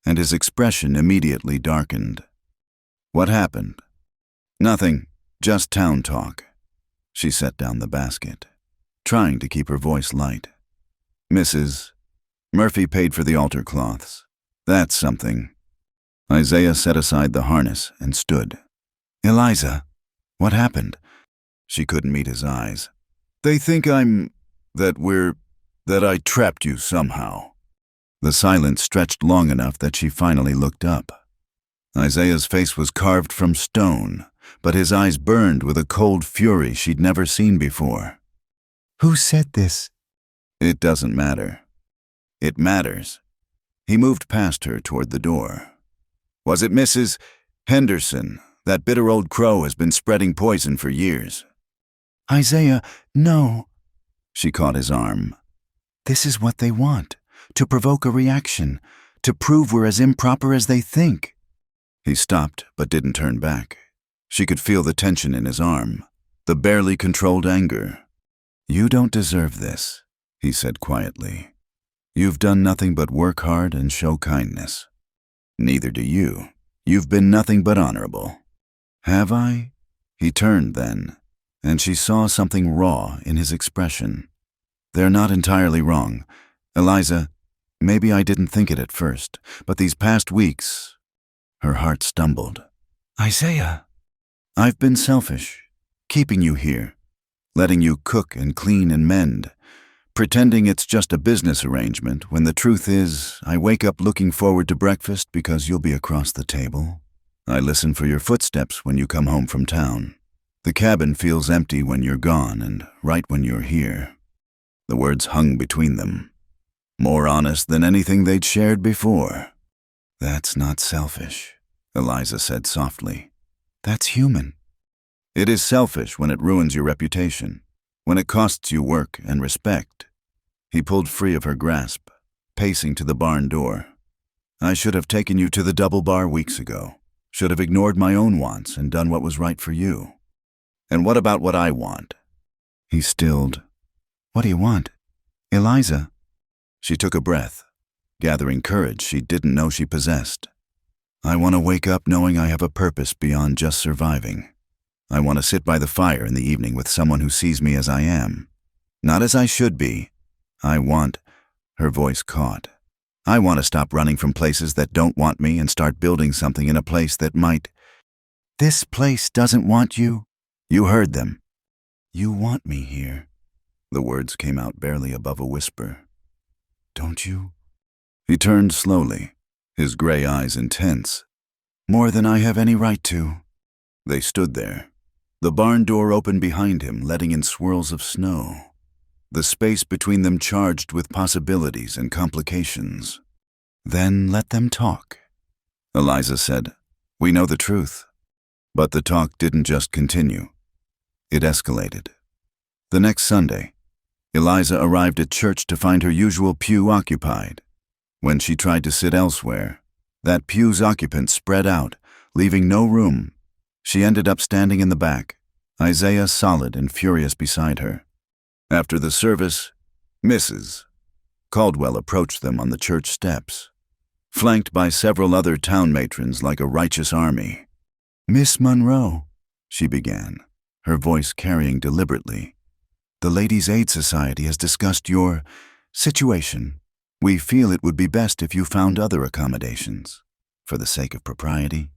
and his expression immediately darkened. "What happened?" "Nothing, just town talk." She set down the basket, trying to keep her voice light. "Mrs. Murphy paid for the altar cloths. That's something." Isaiah set aside the harness and stood. "Eliza, what happened?" She couldn't meet his eyes. "They think that I trapped you somehow." The silence stretched long enough that she finally looked up. Isaiah's face was carved from stone, but his eyes burned with a cold fury she'd never seen before. "Who said this?" "It doesn't matter." "It matters." He moved past her toward the door. "Was it Mrs. Henderson? That bitter old crow has been spreading poison for years." "Isaiah, no." She caught his arm. "This is what they want, to provoke a reaction, to prove we're as improper as they think." He stopped but didn't turn back. She could feel the tension in his arm, the barely controlled anger. "You don't deserve this," he said quietly. "You've done nothing but work hard and show kindness. Neither do you. You've been nothing but honorable." Have I? He turned then, and she saw something raw in his expression. They're not entirely wrong. Eliza, maybe I didn't think it at first, but these past weeks, her heart stumbled. Isaiah, I've been selfish, keeping you here, letting you cook and clean and mend, pretending it's just a business arrangement when the truth is I wake up looking forward to breakfast because you'll be across the table. I listen for your footsteps when you come home from town. The cabin feels empty when you're gone and right when you're here. The words hung between them, more honest than anything they'd shared before. That's not selfish, Eliza said softly. That's human. It is selfish when it ruins your reputation, when it costs you work and respect. He pulled free of her grasp, pacing to the barn door. I should have taken you to the double bar weeks ago, should have ignored my own wants and done what was right for you. And what about what I want? He stilled. What do you want? Eliza. She took a breath, gathering courage she didn't know she possessed. I want to wake up knowing I have a purpose beyond just surviving. I want to sit by the fire in the evening with someone who sees me as I am, not as I should be. I want, her voice caught. I want to stop running from places that don't want me and start building something in a place that might. This place doesn't want you. You heard them. You want me here. The words came out barely above a whisper. Don't you? He turned slowly, his gray eyes intense. More than I have any right to. They stood there. The barn door opened behind him, letting in swirls of snow. The space between them charged with possibilities and complications. Then let them talk. Eliza said, We know the truth. But the talk didn't just continue. It escalated. The next Sunday, Eliza arrived at church to find her usual pew occupied. When she tried to sit elsewhere, that pew's occupant spread out, leaving no room. She ended up standing in the back, Isaiah solid and furious beside her. After the service, Mrs. Caldwell approached them on the church steps, flanked by several other town matrons like a righteous army. Miss Monroe, she began, her voice carrying deliberately. The Ladies' Aid Society has discussed your situation. We feel it would be best if you found other accommodations, for the sake of propriety.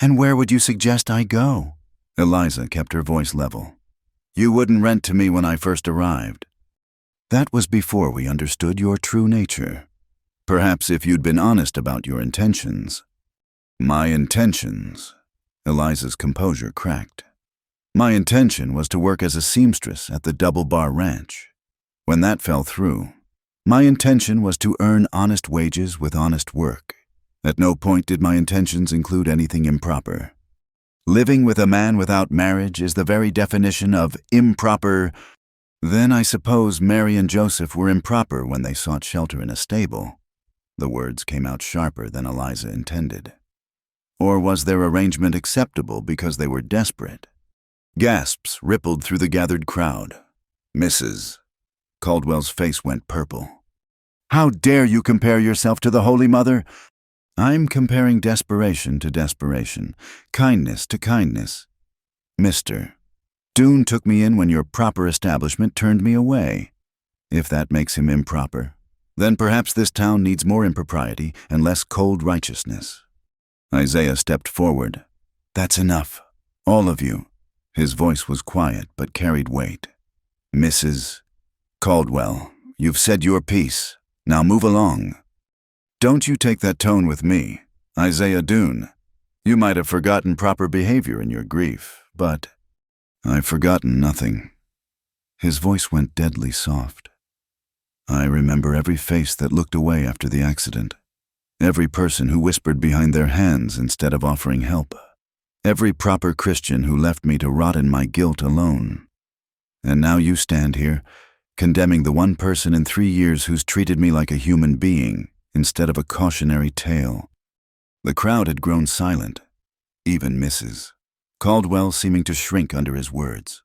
And where would you suggest I go? Eliza kept her voice level. You wouldn't rent to me when I first arrived. That was before we understood your true nature. Perhaps if you'd been honest about your intentions. My intentions? Eliza's composure cracked. My intention was to work as a seamstress at the Double Bar Ranch. When that fell through, my intention was to earn honest wages with honest work. At no point did my intentions include anything improper. Living with a man without marriage is the very definition of improper. Then I suppose Mary and Joseph were improper when they sought shelter in a stable. The words came out sharper than Eliza intended. Or was their arrangement acceptable because they were desperate? Gasps rippled through the gathered crowd. Mrs. Caldwell's face went purple. How dare you compare yourself to the Holy Mother? I'm comparing desperation to desperation, kindness to kindness. Mister, Doone took me in when your proper establishment turned me away. If that makes him improper, then perhaps this town needs more impropriety and less cold righteousness. Isaiah stepped forward. That's enough. All of you. His voice was quiet but carried weight. Mrs. Caldwell, you've said your piece. Now move along. Don't you take that tone with me, Isaiah Doone. You might have forgotten proper behavior in your grief, but I've forgotten nothing. His voice went deadly soft. I remember every face that looked away after the accident, every person who whispered behind their hands instead of offering help, every proper Christian who left me to rot in my guilt alone. And now you stand here, condemning the one person in 3 years who's treated me like a human being instead of a cautionary tale. The crowd had grown silent, even Mrs. Caldwell seeming to shrink under his words.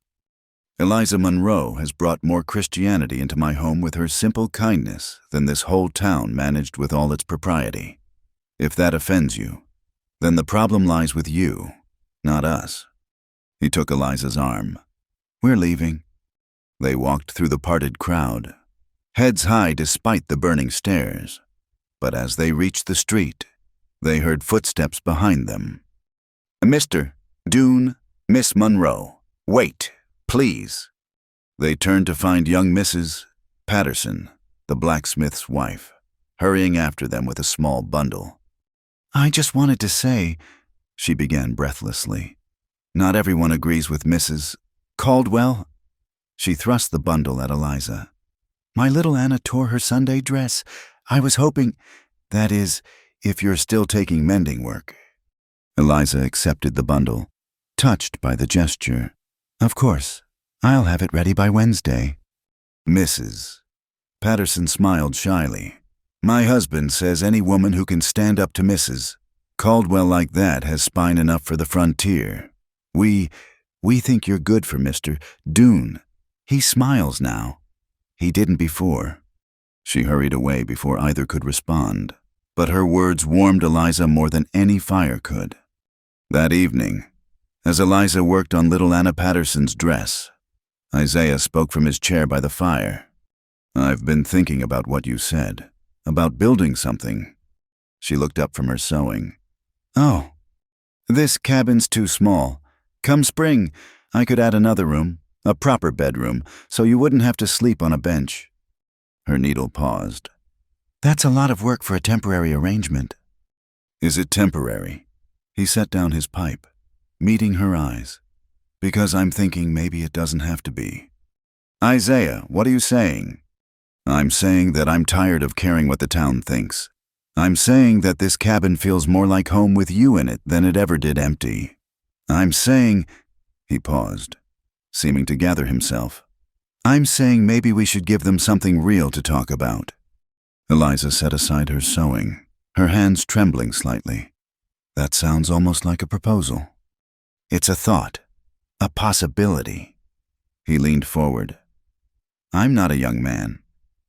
Eliza Monroe has brought more Christianity into my home with her simple kindness than this whole town managed with all its propriety. If that offends you, then the problem lies with you, Not us. He took Eliza's arm. We're leaving. They walked through the parted crowd, heads high despite the burning stairs. But as they reached the street, they heard footsteps behind them. Mr. Dune, Miss Monroe, wait, please. They turned to find young Mrs. Patterson, the blacksmith's wife, hurrying after them with a small bundle. I just wanted to say, she began breathlessly. Not everyone agrees with Mrs. Caldwell. She thrust the bundle at Eliza. My little Anna tore her Sunday dress. I was hoping, that is, if you're still taking mending work. Eliza accepted the bundle, touched by the gesture. Of course, I'll have it ready by Wednesday. Mrs. Patterson smiled shyly. My husband says any woman who can stand up to Mrs. Caldwell like that has spine enough for the frontier. We think you're good for Mr. Dune. He smiles now. He didn't before. She hurried away before either could respond, but her words warmed Eliza more than any fire could. That evening, as Eliza worked on little Anna Patterson's dress, Isaiah spoke from his chair by the fire. I've been thinking about what you said, about building something. She looked up from her sewing. Oh, this cabin's too small. Come spring, I could add another room, a proper bedroom, so you wouldn't have to sleep on a bench. Her needle paused. That's a lot of work for a temporary arrangement. Is it temporary? He set down his pipe, meeting her eyes. Because I'm thinking maybe it doesn't have to be. Isaiah, what are you saying? I'm saying that I'm tired of caring what the town thinks. I'm saying that this cabin feels more like home with you in it than it ever did empty. I'm saying, he paused, seeming to gather himself. I'm saying maybe we should give them something real to talk about. Eliza set aside her sewing, her hands trembling slightly. That sounds almost like a proposal. It's a thought, a possibility. He leaned forward. I'm not a young man.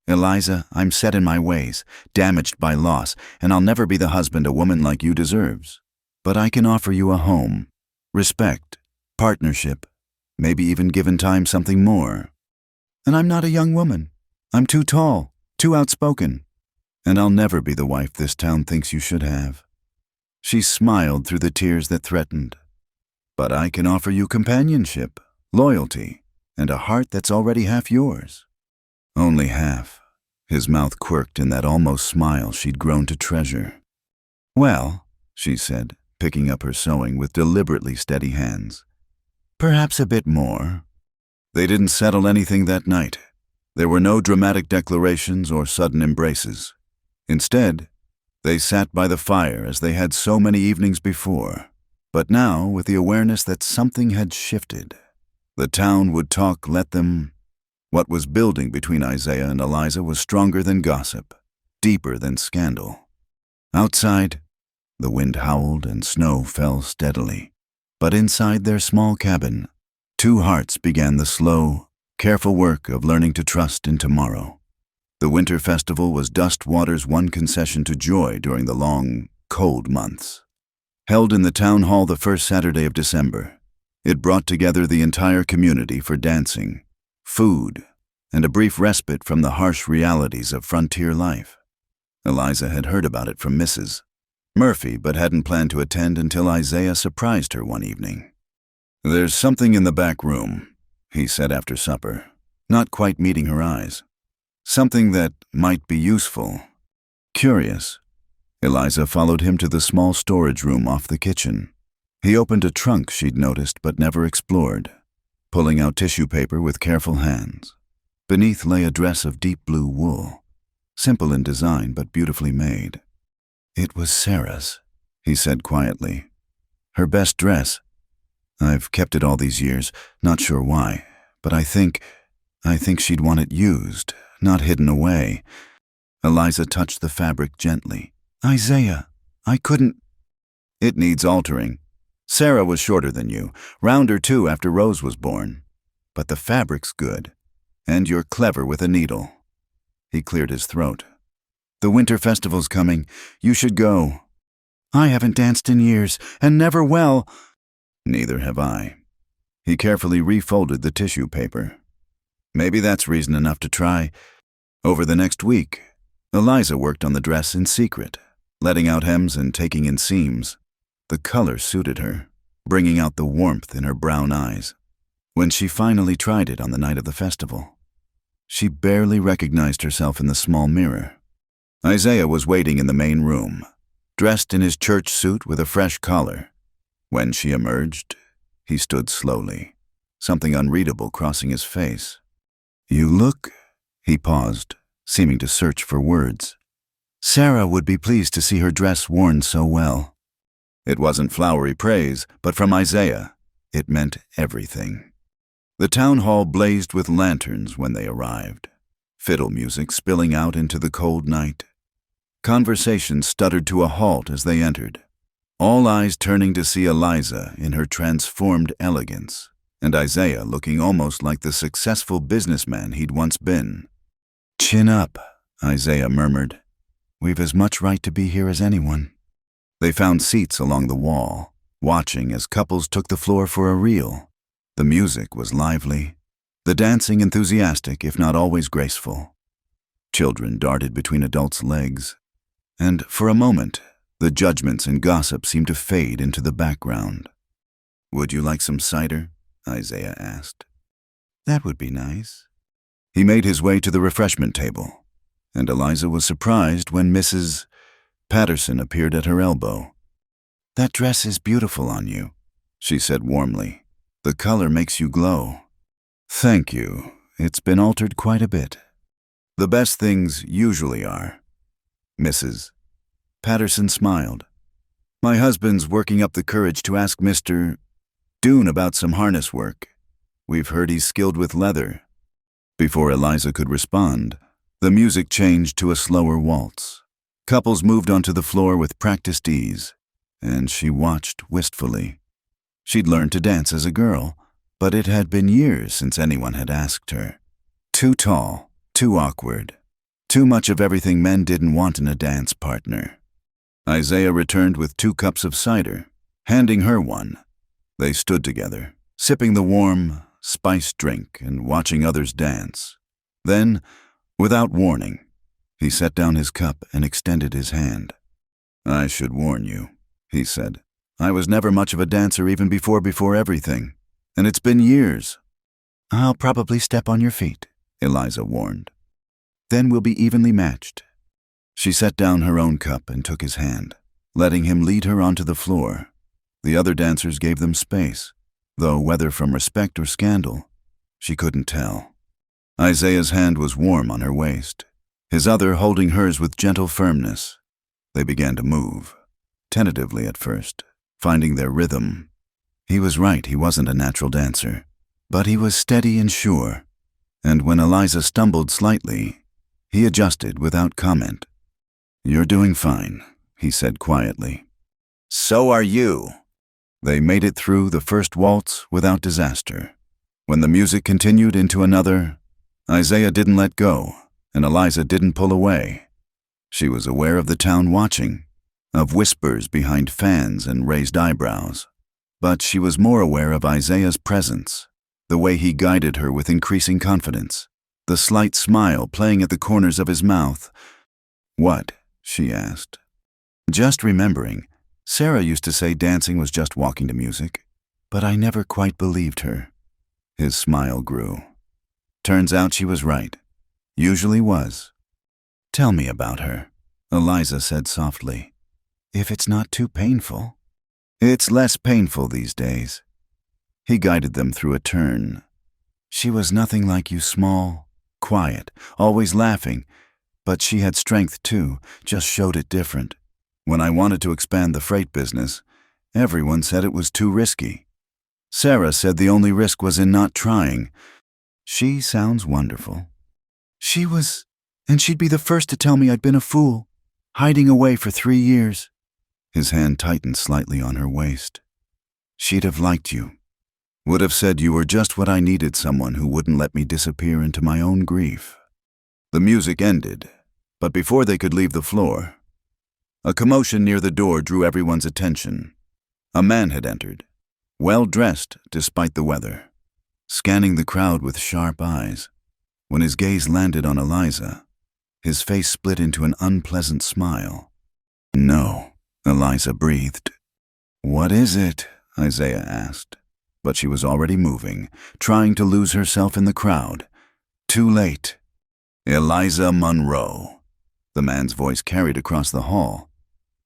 Eliza, I'm set in my ways, damaged by loss, and I'll never be the husband a woman like you deserves. But I can offer you a home, respect, partnership, maybe even given time something more. And I'm not a young woman. I'm too tall, too outspoken. And I'll never be the wife this town thinks you should have. She smiled through the tears that threatened. But I can offer you companionship, loyalty, and a heart that's already half yours. Only half. His mouth quirked in that almost smile she'd grown to treasure. Well, she said, picking up her sewing with deliberately steady hands. Perhaps a bit more. They didn't settle anything that night. There were no dramatic declarations or sudden embraces. Instead, they sat by the fire as they had so many evenings before, but now with the awareness that something had shifted. The town would talk, let them. What was building between Isaiah and Eliza was stronger than gossip, deeper than scandal. Outside, the wind howled and snow fell steadily. But inside their small cabin, two hearts began the slow, careful work of learning to trust in tomorrow. The winter festival was Dustwater's one concession to joy during the long, cold months. Held in the town hall the first Saturday of December, it brought together the entire community for dancing, food, and a brief respite from the harsh realities of frontier life. Eliza had heard about it from Mrs. Murphy, but hadn't planned to attend until Isaiah surprised her one evening. There's something in the back room, he said after supper, not quite meeting her eyes. Something that might be useful. Curious. Eliza followed him to the small storage room off the kitchen. He opened a trunk she'd noticed but never explored, pulling out tissue paper with careful hands. Beneath lay a dress of deep blue wool, simple in design but beautifully made. It was Sarah's, he said quietly. Her best dress. I've kept it all these years, not sure why, but I think she'd want it used, not hidden away. Eliza touched the fabric gently. Isaiah, I couldn't. It needs altering. Sarah was shorter than you, rounder too after Rose was born. But the fabric's good, and you're clever with a needle. He cleared his throat. The winter festival's coming. You should go. I haven't danced in years, and never well. Neither have I. He carefully refolded the tissue paper. Maybe that's reason enough to try. Over the next week, Eliza worked on the dress in secret, letting out hems and taking in seams. The color suited her, bringing out the warmth in her brown eyes. When she finally tried it on the night of the festival, she barely recognized herself in the small mirror. Isaiah was waiting in the main room, dressed in his church suit with a fresh collar. When she emerged, he stood slowly, something unreadable crossing his face. "You look—" He paused, seeming to search for words. "Sarah would be pleased to see her dress worn so well." It wasn't flowery praise, but from Isaiah, it meant everything. The town hall blazed with lanterns when they arrived, fiddle music spilling out into the cold night. Conversation stuttered to a halt as they entered, all eyes turning to see Eliza in her transformed elegance, and Isaiah looking almost like the successful businessman he'd once been. "Chin up," Isaiah murmured. "We've as much right to be here as anyone." They found seats along the wall, watching as couples took the floor for a reel. The music was lively, the dancing enthusiastic if not always graceful. Children darted between adults' legs, and for a moment, the judgments and gossip seemed to fade into the background. "Would you like some cider?" Isaiah asked. "That would be nice." He made his way to the refreshment table, and Eliza was surprised when Mrs. Patterson appeared at her elbow. "That dress is beautiful on you," she said warmly. "The color makes you glow." "Thank you. It's been altered quite a bit." "The best things usually are." Mrs. Patterson smiled. "My husband's working up the courage to ask Mr. Doone about some harness work. We've heard he's skilled with leather." Before Eliza could respond, the music changed to a slower waltz. Couples moved onto the floor with practiced ease, and she watched wistfully. She'd learned to dance as a girl, but it had been years since anyone had asked her. Too tall, too awkward, too much of everything men didn't want in a dance partner. Isaiah returned with 2 cups of cider, handing her one. They stood together, sipping the warm, spiced drink and watching others dance. Then, without warning, he set down his cup and extended his hand. "I should warn you," he said. "I was never much of a dancer even before everything, and it's been years." "I'll probably step on your feet," Eliza warned. "Then we'll be evenly matched." She set down her own cup and took his hand, letting him lead her onto the floor. The other dancers gave them space, though whether from respect or scandal, she couldn't tell. Isaiah's hand was warm on her waist, his other holding hers with gentle firmness. They began to move, tentatively at first, finding their rhythm. He was right, he wasn't a natural dancer, but he was steady and sure, and when Eliza stumbled slightly, he adjusted without comment. "You're doing fine," he said quietly. "So are you." They made it through the first waltz without disaster. When the music continued into another, Isaiah didn't let go, and Eliza didn't pull away. She was aware of the town watching, of whispers behind fans and raised eyebrows. But she was more aware of Isaiah's presence, the way he guided her with increasing confidence, the slight smile playing at the corners of his mouth. "What?" she asked. "Just remembering, Sarah used to say dancing was just walking to music, but I never quite believed her." His smile grew. "Turns out she was right. Usually was." "Tell me about her," Eliza said softly. "If it's not too painful." "It's less painful these days." He guided them through a turn. "She was nothing like you, small, quiet, always laughing, but she had strength too, just showed it different. When I wanted to expand the freight business, everyone said it was too risky. Sarah said the only risk was in not trying. She sounds wonderful." "She was, and she'd be the first to tell me I'd been a fool, hiding away for 3 years. His hand tightened slightly on her waist. "She'd have liked you. Would have said you were just what I needed, someone who wouldn't let me disappear into my own grief." The music ended, but before they could leave the floor, a commotion near the door drew everyone's attention. A man had entered. well-dressed despite the weather, scanning the crowd with sharp eyes. When his gaze landed on Eliza, his face split into an unpleasant smile. "No," Eliza breathed. "What is it?" Isaiah asked. But she was already moving, trying to lose herself in the crowd. Too late. "Eliza Monroe," the man's voice carried across the hall.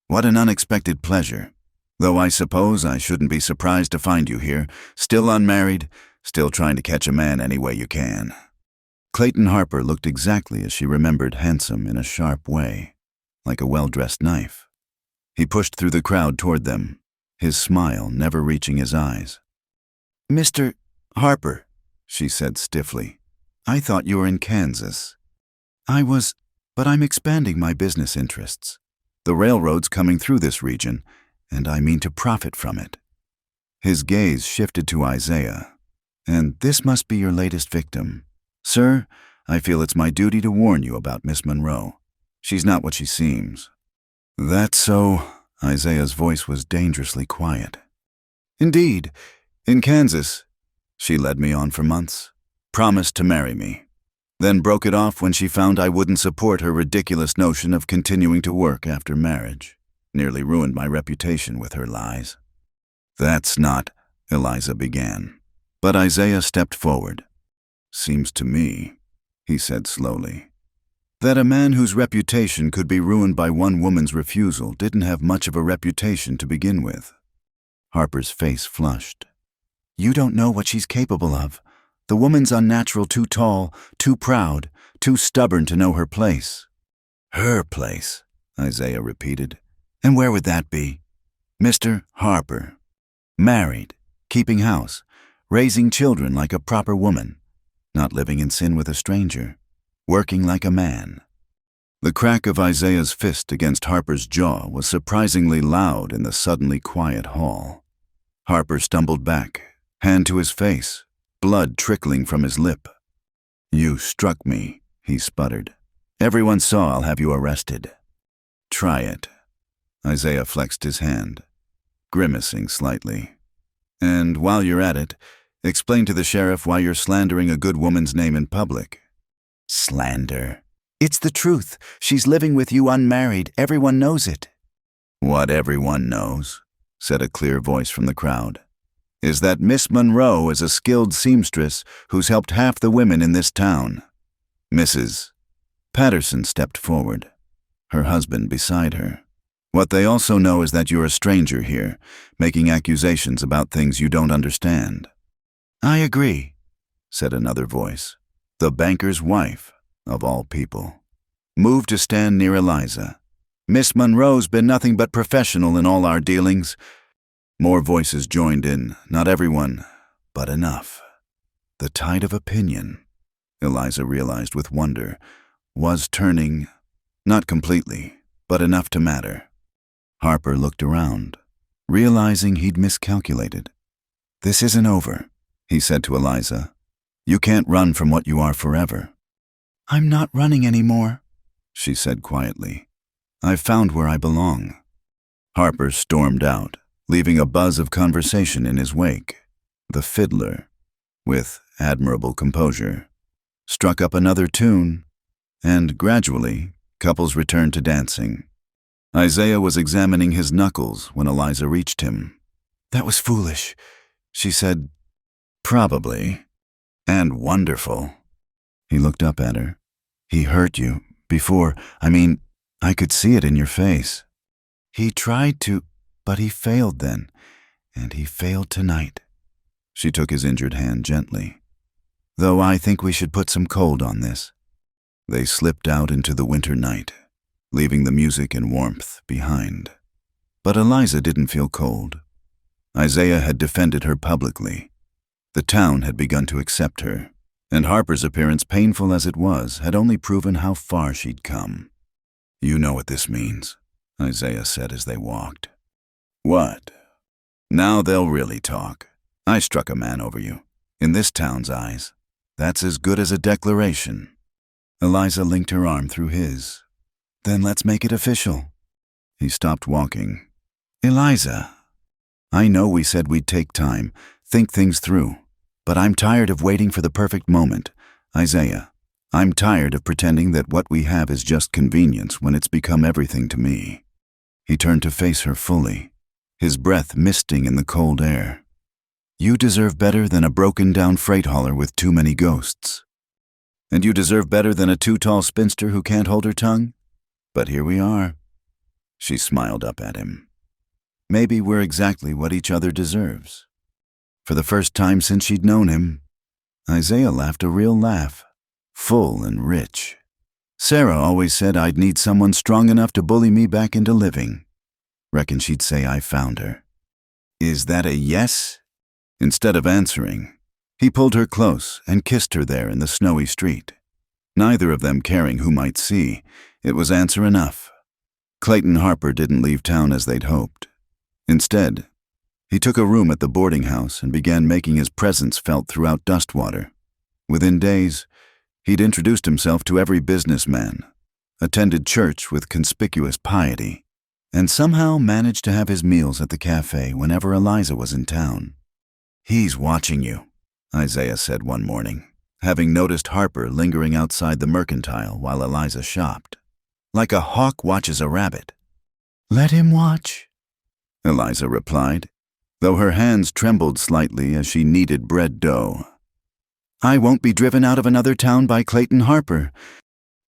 "What an unexpected pleasure. Though I suppose I shouldn't be surprised to find you here, still unmarried, still trying to catch a man any way you can." Clayton Harper looked exactly as she remembered, handsome in a sharp way, like a well-dressed knife. He pushed through the crowd toward them, his smile never reaching his eyes. "Mr. Harper," she said stiffly, "I thought you were in Kansas." "I was, but I'm expanding my business interests. The railroad's coming through this region, and I mean to profit from it." His gaze shifted to Isaiah. "And this must be your latest victim. Sir, I feel it's my duty to warn you about Miss Monroe. She's not what she seems." "That's so." Isaiah's voice was dangerously quiet. "Indeed. In Kansas, she led me on for months, promised to marry me, then broke it off when she found I wouldn't support her ridiculous notion of continuing to work after marriage. Nearly ruined my reputation with her lies." "That's not," Eliza began. But Isaiah stepped forward. "Seems to me," he said slowly, "that a man whose reputation could be ruined by one woman's refusal didn't have much of a reputation to begin with." Harper's face flushed. "You don't know what she's capable of. The woman's unnatural, too tall, too proud, too stubborn to know her place." "Her place," Isaiah repeated. "And where would that be?" "Mr. Harper. Married, keeping house, raising children like a proper woman, not living in sin with a stranger, working like a man." The crack of Isaiah's fist against Harper's jaw was surprisingly loud in the suddenly quiet hall. Harper stumbled back, hand to his face, blood trickling from his lip. "You struck me," he sputtered. "Everyone saw I'll have you arrested." "Try it." Isaiah flexed his hand, grimacing slightly. "And while you're at it, explain to the sheriff why you're slandering a good woman's name in public." "Slander? It's the truth. She's living with you unmarried. Everyone knows it." "What everyone knows," said a clear voice from the crowd, "is that Miss Monroe is a skilled seamstress who's helped half the women in this town." Mrs. Patterson stepped forward, her husband beside her. "What they also know is that you're a stranger here, making accusations about things you don't understand." "I agree," said another voice, the banker's wife, of all people. Moved to stand near Eliza. "Miss Monroe's been nothing but professional in all our dealings." More voices joined in, not everyone, but enough. The tide of opinion, Eliza realized with wonder, was turning, not completely, but enough to matter. Harper looked around, realizing he'd miscalculated. "This isn't over," he said to Eliza. "You can't run from what you are forever." "I'm not running anymore," she said quietly. "I've found where I belong." Harper stormed out, leaving a buzz of conversation in his wake. The fiddler, with admirable composure, struck up another tune, and gradually, couples returned to dancing. Isaiah was examining his knuckles when Eliza reached him. "That was foolish," she said. "Probably. And wonderful." He looked up at her. "He hurt you before. I could see it in your face." "He tried to, but he failed then, and he failed tonight." She took his injured hand gently. "Though I think we should put some cold on this." They slipped out into the winter night, leaving the music and warmth behind. But Eliza didn't feel cold. Isaiah had defended her publicly. The town had begun to accept her, and Harper's appearance, painful as it was, had only proven how far she'd come. "You know what this means," Isaiah said as they walked. "What?" "Now they'll really talk. I struck a man over you. In this town's eyes, that's as good as a declaration." Eliza linked her arm through his. "Then let's make it official." He stopped walking. "Eliza." I know we said we'd take time, think things through, but I'm tired of waiting for the perfect moment. Isaiah, I'm tired of pretending that what we have is just convenience when it's become everything to me. He turned to face her fully, his breath misting in the cold air. You deserve better than a broken-down freight hauler with too many ghosts. And you deserve better than a too-tall spinster who can't hold her tongue? But here we are. She smiled up at him. Maybe we're exactly what each other deserves. For the first time since she'd known him, Isaiah laughed a real laugh, full and rich. Sarah always said I'd need someone strong enough to bully me back into living. Reckon she'd say I found her. Is that a yes? Instead of answering, he pulled her close and kissed her there in the snowy street. Neither of them caring who might see, it was answer enough. Clayton Harper didn't leave town as they'd hoped. Instead, he took a room at the boarding house and began making his presence felt throughout Dustwater. Within days, he'd introduced himself to every businessman, attended church with conspicuous piety, and somehow managed to have his meals at the cafe whenever Eliza was in town. He's watching you, Isaiah said one morning, having noticed Harper lingering outside the mercantile while Eliza shopped. Like a hawk watches a rabbit. Let him watch, Eliza replied, though her hands trembled slightly as she kneaded bread dough. I won't be driven out of another town by Clayton Harper.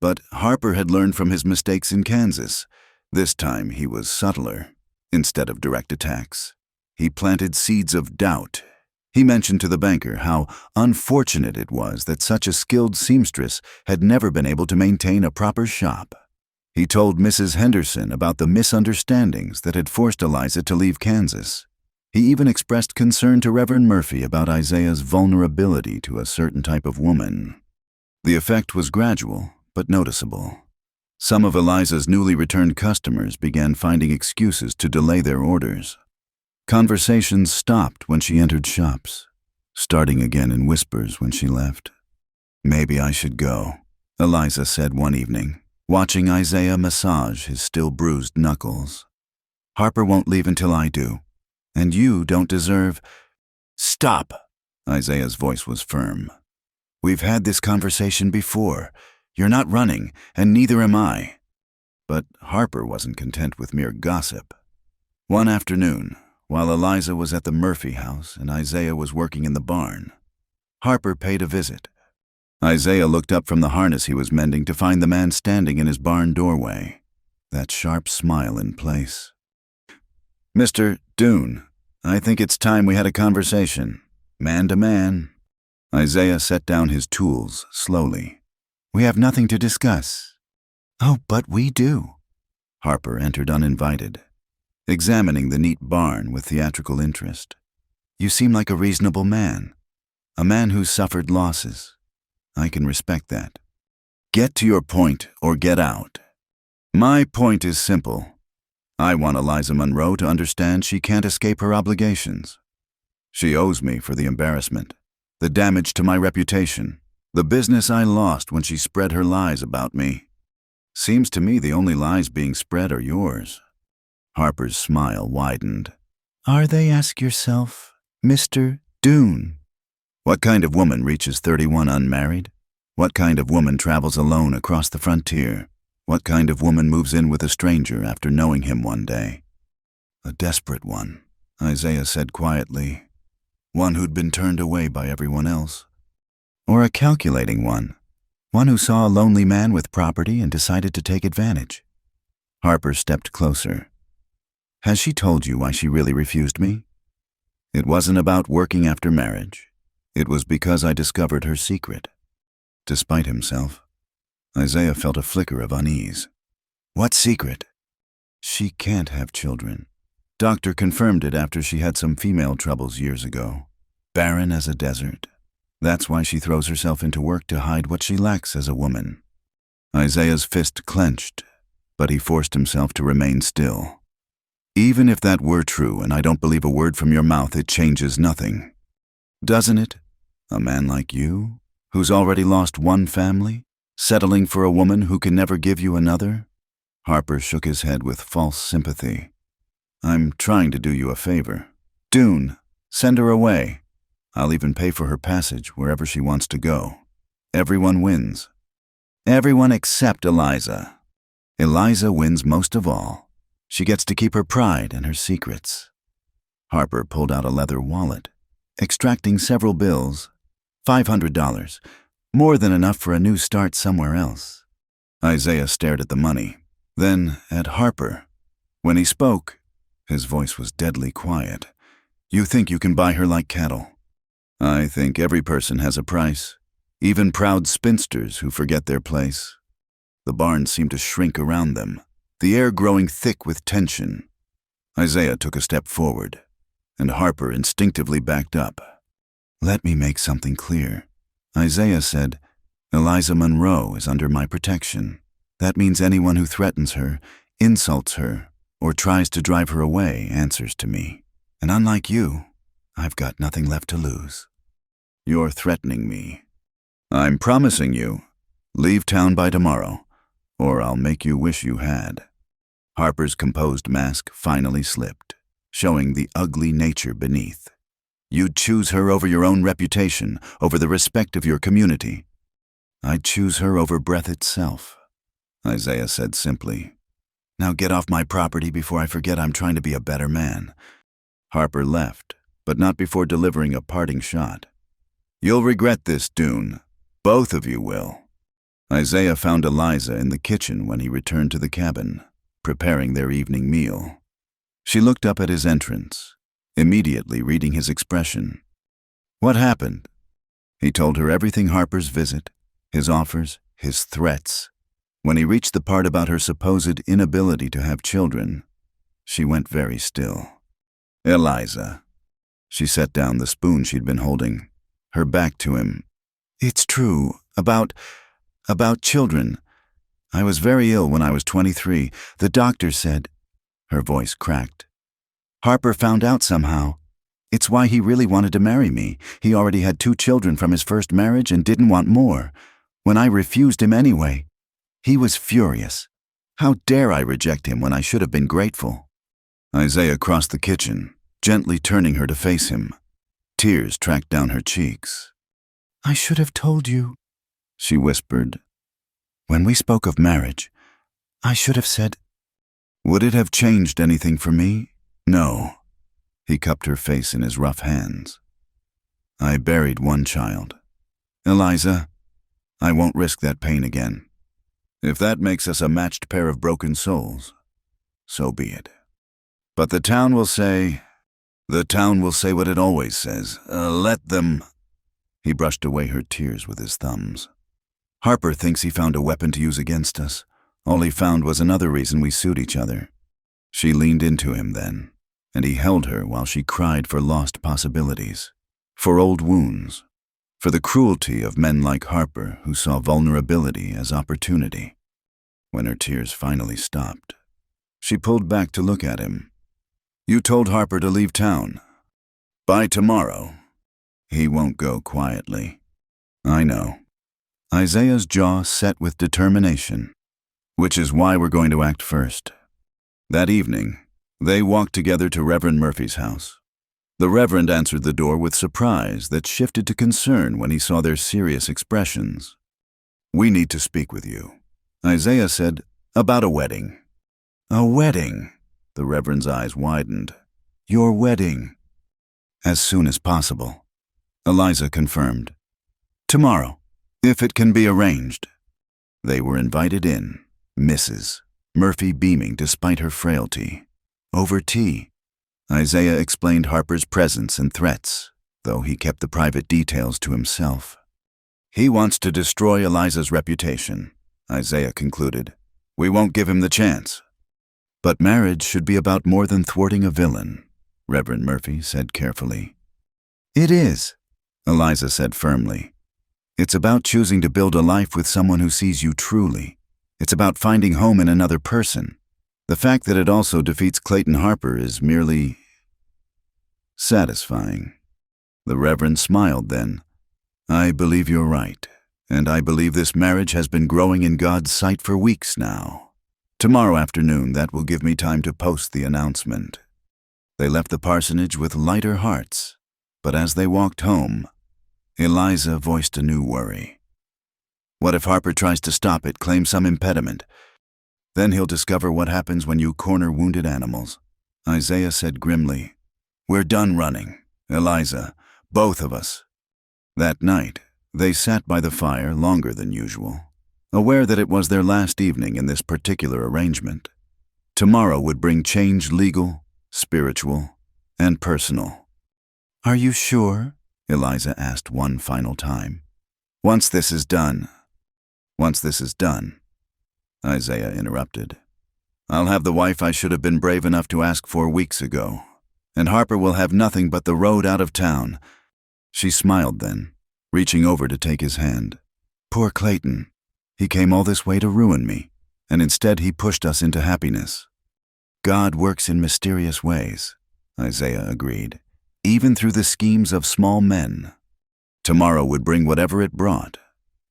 But Harper had learned from his mistakes in Kansas. This time he was subtler. Instead of direct attacks, he planted seeds of doubt. He mentioned to the banker how unfortunate it was that such a skilled seamstress had never been able to maintain a proper shop. He told Mrs. Henderson about the misunderstandings that had forced Eliza to leave Kansas. He even expressed concern to Reverend Murphy about Isaiah's vulnerability to a certain type of woman. The effect was gradual, but noticeable. Some of Eliza's newly returned customers began finding excuses to delay their orders. Conversations stopped when she entered shops, starting again in whispers when she left. Maybe I should go, Eliza said one evening, watching Isaiah massage his still bruised knuckles. Harper won't leave until I do, and you don't deserve— Stop! Isaiah's voice was firm. We've had this conversation before. You're not running, and neither am I. But Harper wasn't content with mere gossip. One afternoon, while Eliza was at the Murphy house and Isaiah was working in the barn, Harper paid a visit. Isaiah looked up from the harness he was mending to find the man standing in his barn doorway, that sharp smile in place. Mr. Doone, I think it's time we had a conversation, man to man. Isaiah set down his tools slowly. We have nothing to discuss. Oh, but we do. Harper entered uninvited, examining the neat barn with theatrical interest. You seem like a reasonable man, a man who's suffered losses. I can respect that. Get to your point or get out. My point is simple. I want Eliza Monroe to understand she can't escape her obligations. She owes me for the embarrassment, the damage to my reputation, the business I lost when she spread her lies about me. Seems to me the only lies being spread are yours. Harper's smile widened. Are they, ask yourself, Mr. Doone? What kind of woman reaches 31 unmarried? What kind of woman travels alone across the frontier? What kind of woman moves in with a stranger after knowing him one day? A desperate one, Isaiah said quietly. One who'd been turned away by everyone else. Or a calculating one who saw a lonely man with property and decided to take advantage. Harper stepped closer. Has she told you why she really refused me? It wasn't about working after marriage. It was because I discovered her secret. Despite himself, Isaiah felt a flicker of unease. What secret? She can't have children. Doctor confirmed it after she had some female troubles years ago. Barren as a desert. That's why she throws herself into work to hide what she lacks as a woman. Isaiah's fist clenched, but he forced himself to remain still. Even if that were true, and I don't believe a word from your mouth, it changes nothing. Doesn't it? A man like you, who's already lost one family, settling for a woman who can never give you another? Harper shook his head with false sympathy. I'm trying to do you a favor. Dune, send her away. I'll even pay for her passage wherever she wants to go. Everyone wins. Everyone except Eliza. Eliza wins most of all. She gets to keep her pride and her secrets. Harper pulled out a leather wallet, extracting several bills. $500, more than enough for a new start somewhere else. Isaiah stared at the money, then at Harper. When he spoke, his voice was deadly quiet. You think you can buy her like cattle? I think every person has a price, even proud spinsters who forget their place. The barn seemed to shrink around them, the air growing thick with tension. Isaiah took a step forward, and Harper instinctively backed up. Let me make something clear. Isaiah said, Eliza Monroe is under my protection. That means anyone who threatens her, insults her, or tries to drive her away answers to me. And unlike you, I've got nothing left to lose. You're threatening me. I'm promising you, leave town by tomorrow, or I'll make you wish you had. Harper's composed mask finally slipped, showing the ugly nature beneath. You'd choose her over your own reputation, over the respect of your community. I'd choose her over breath itself, Isaiah said simply. Now get off my property before I forget I'm trying to be a better man. Harper left, but not before delivering a parting shot. You'll regret this, Dune. Both of you will. Isaiah found Eliza in the kitchen when he returned to the cabin, preparing their evening meal. She looked up at his entrance, immediately reading his expression. What happened? He told her everything: Harper's visit, his offers, his threats. When he reached the part about her supposed inability to have children, she went very still. Eliza. She set down the spoon she'd been holding, her back to him. It's true, about children. I was very ill when I was 23. The doctor said. Her voice cracked. Harper found out somehow. It's why he really wanted to marry me. He already had 2 children from his first marriage and didn't want more. When I refused him anyway, he was furious. How dare I reject him when I should have been grateful? Isaiah crossed the kitchen, gently turning her to face him. Tears tracked down her cheeks. I should have told you, she whispered. When we spoke of marriage, I should have said. Would it have changed anything for me? No. He cupped her face in his rough hands. I buried 1 child. Eliza, I won't risk that pain again. If that makes us a matched pair of broken souls, so be it. But the town will say what it always says. Let them. He brushed away her tears with his thumbs. Harper thinks he found a weapon to use against us. All he found was another reason we suit each other. She leaned into him then, and he held her while she cried for lost possibilities, for old wounds, for the cruelty of men like Harper who saw vulnerability as opportunity. When her tears finally stopped, she pulled back to look at him. You told Harper to leave town. By tomorrow. He won't go quietly. I know. Isaiah's jaw set with determination, which is why we're going to act first. That evening, they walked together to Reverend Murphy's house. The Reverend answered the door with surprise that shifted to concern when he saw their serious expressions. We need to speak with you, Isaiah said, about a wedding. A wedding? The Reverend's eyes widened. Your wedding? As soon as possible. Eliza confirmed. Tomorrow, if it can be arranged. They were invited in, Mrs. Murphy beaming despite her frailty. Over tea. Isaiah explained Harper's presence and threats, though he kept the private details to himself. He wants to destroy Eliza's reputation, Isaiah concluded. We won't give him the chance. But marriage should be about more than thwarting a villain, Reverend Murphy said carefully. It is, Eliza said firmly. It's about choosing to build a life with someone who sees you truly. It's about finding home in another person. The fact that it also defeats Clayton Harper is merely satisfying. The Reverend smiled then. I believe you're right, and I believe this marriage has been growing in God's sight for weeks now. Tomorrow afternoon, that will give me time to post the announcement. They left the parsonage with lighter hearts, but as they walked home, Eliza voiced a new worry. What if Harper tries to stop it, claim some impediment? Then he'll discover what happens when you corner wounded animals. Isaiah said grimly, "We're done running, Eliza, both of us." That night, they sat by the fire longer than usual, aware that it was their last evening in this particular arrangement. Tomorrow would bring change, legal, spiritual, and personal. "Are you sure?" Eliza asked one final time. Once this is done, Isaiah interrupted. "I'll have the wife I should have been brave enough to ask for weeks ago, and Harper will have nothing but the road out of town." She smiled then, reaching over to take his hand. "Poor Clayton. He came all this way to ruin me, and instead he pushed us into happiness." "God works in mysterious ways," Isaiah agreed, "even through the schemes of small men." Tomorrow would bring whatever it brought,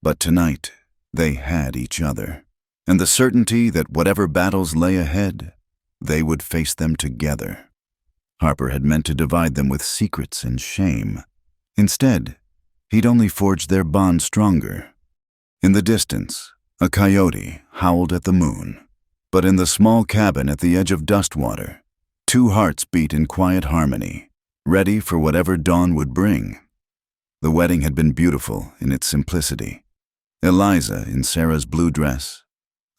but tonight they had each other, and the certainty that whatever battles lay ahead, they would face them together. Harper had meant to divide them with secrets and shame. Instead, he'd only forged their bond stronger. In the distance, a coyote howled at the moon, but in the small cabin at the edge of Dustwater, two hearts beat in quiet harmony, ready for whatever dawn would bring. The wedding had been beautiful in its simplicity. Eliza in Sarah's blue dress,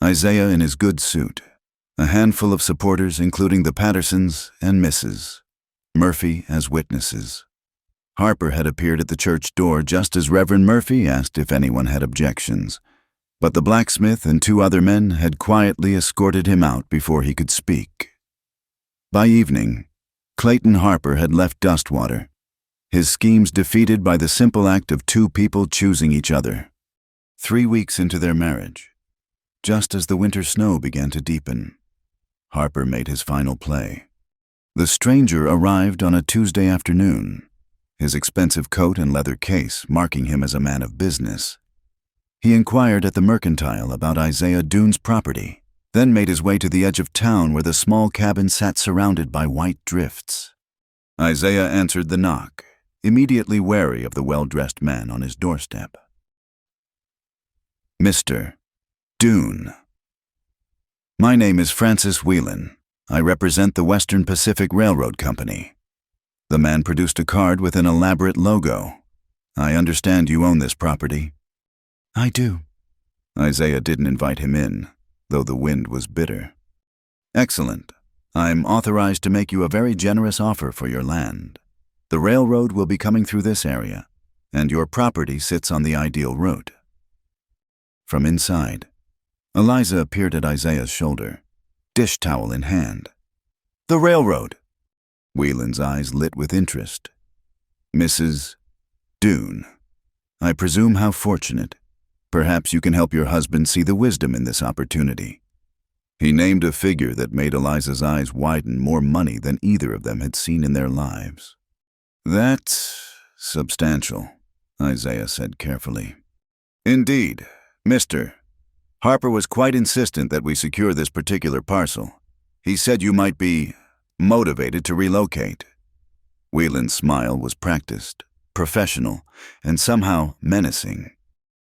Isaiah in his good suit, a handful of supporters including the Pattersons and Mrs. Murphy as witnesses. Harper had appeared at the church door just as Reverend Murphy asked if anyone had objections, but the blacksmith and two other men had quietly escorted him out before he could speak. By evening, Clayton Harper had left Dustwater, his schemes defeated by the simple act of two people choosing each other. 3 weeks into their marriage, just as the winter snow began to deepen, Harper made his final play. The stranger arrived on a Tuesday afternoon, his expensive coat and leather case marking him as a man of business. He inquired at the mercantile about Isaiah Doone's property, then made his way to the edge of town where the small cabin sat surrounded by white drifts. Isaiah answered the knock, immediately wary of the well-dressed man on his doorstep. "Mr. Doone." "My name is Francis Whelan. I represent the Western Pacific Railroad Company." The man produced a card with an elaborate logo. "I understand you own this property." "I do." Isaiah didn't invite him in, though the wind was bitter. "Excellent. I'm authorized to make you a very generous offer for your land. The railroad will be coming through this area, and your property sits on the ideal route." From inside, Eliza appeared at Isaiah's shoulder, dish towel in hand. "The railroad!" Whelan's eyes lit with interest. "Mrs. Doone, I presume how fortunate. Perhaps you can help your husband see the wisdom in this opportunity." He named a figure that made Eliza's eyes widen. More money than either of them had seen in their lives. "That's substantial," Isaiah said carefully. "Indeed, Mr. Harper was quite insistent that we secure this particular parcel. He said you might be motivated to relocate." Whelan's smile was practiced, professional, and somehow menacing.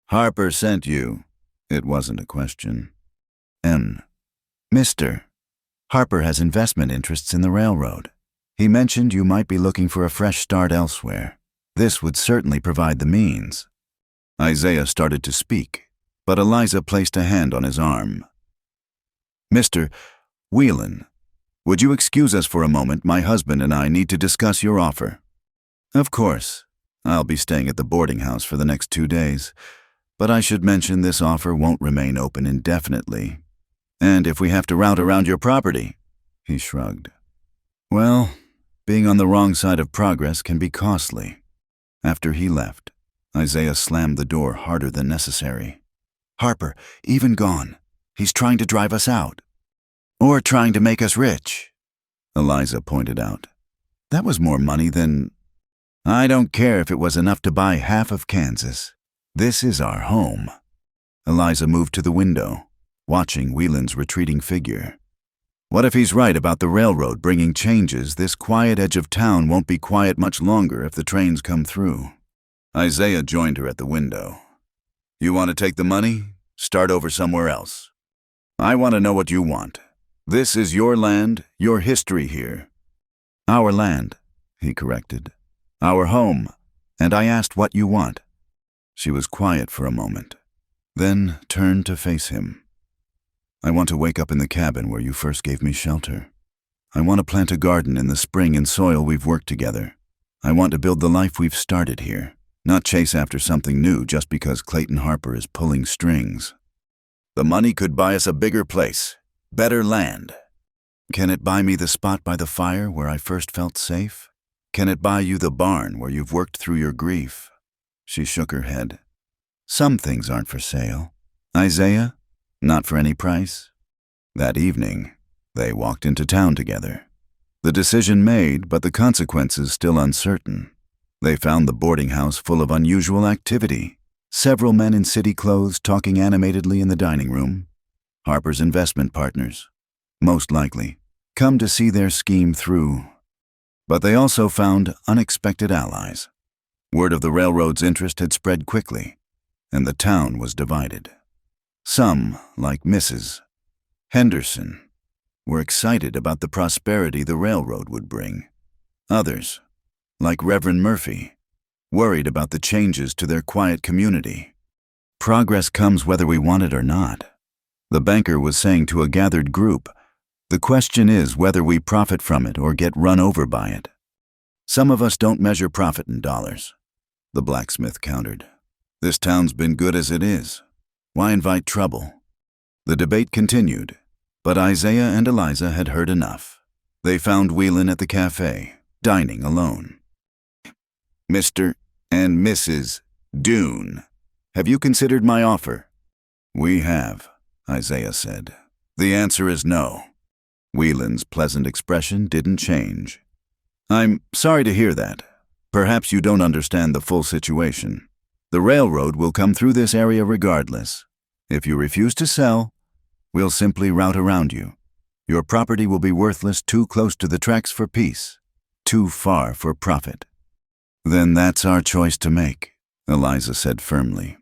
"Harper sent you." It wasn't a question. "Mr. Harper has investment interests in the railroad. He mentioned you might be looking for a fresh start elsewhere. This would certainly provide the means." Isaiah started to speak, but Eliza placed a hand on his arm. "Mr. Whelan, would you excuse us for a moment? My husband and I need to discuss your offer." "Of course. I'll be staying at the boarding house for the next 2 days, but I should mention this offer won't remain open indefinitely. And if we have to route around your property," he shrugged. "Well, being on the wrong side of progress can be costly." After he left, Isaiah slammed the door harder than necessary. "Harper, even gone. He's trying to drive us out." "Or trying to make us rich," Eliza pointed out. "That was more money than—" "I don't care if it was enough to buy half of Kansas. This is our home." Eliza moved to the window, watching Whelan's retreating figure. What if he's right about the railroad bringing changes? This quiet edge of town won't be quiet much longer if the trains come through. Isaiah joined her at the window. You want to take the money? Start over somewhere else. I want to know what you want. This is your land, your history here. Our land, he corrected. Our home. And I asked what you want. She was quiet for a moment, then turned to face him. I want to wake up in the cabin where you first gave me shelter. I want to plant a garden in the spring and soil we've worked together. I want to build the life we've started here, not chase after something new just because Clayton Harper is pulling strings. The money could buy us a bigger place, better land. Can it buy me the spot by the fire where I first felt safe? Can it buy you the barn where you've worked through your grief? She shook her head. Some things aren't for sale. Isaiah, not for any price. That evening, they walked into town together. The decision made, but the consequences still uncertain. They found the boarding house full of unusual activity. Several men in city clothes talking animatedly in the dining room. Harper's investment partners, most likely, come to see their scheme through. But they also found unexpected allies. Word of the railroad's interest had spread quickly, and the town was divided. Some, like Mrs. Henderson, were excited about the prosperity the railroad would bring. Others, like Reverend Murphy, worried about the changes to their quiet community. Progress comes whether we want it or not, the banker was saying to a gathered group. The question is whether we profit from it or get run over by it. Some of us don't measure profit in dollars, the blacksmith countered. This town's been good as it is. Why invite trouble? The debate continued, but Isaiah and Eliza had heard enough. They found Whelan at the cafe, dining alone. Mr. and Mrs. Dune, have you considered my offer? We have, Isaiah said. The answer is no. Whelan's pleasant expression didn't change. I'm sorry to hear that. Perhaps you don't understand the full situation. The railroad will come through this area regardless. If you refuse to sell, we'll simply route around you. Your property will be worthless, too close to the tracks for peace, too far for profit. Then that's our choice to make, Eliza said firmly.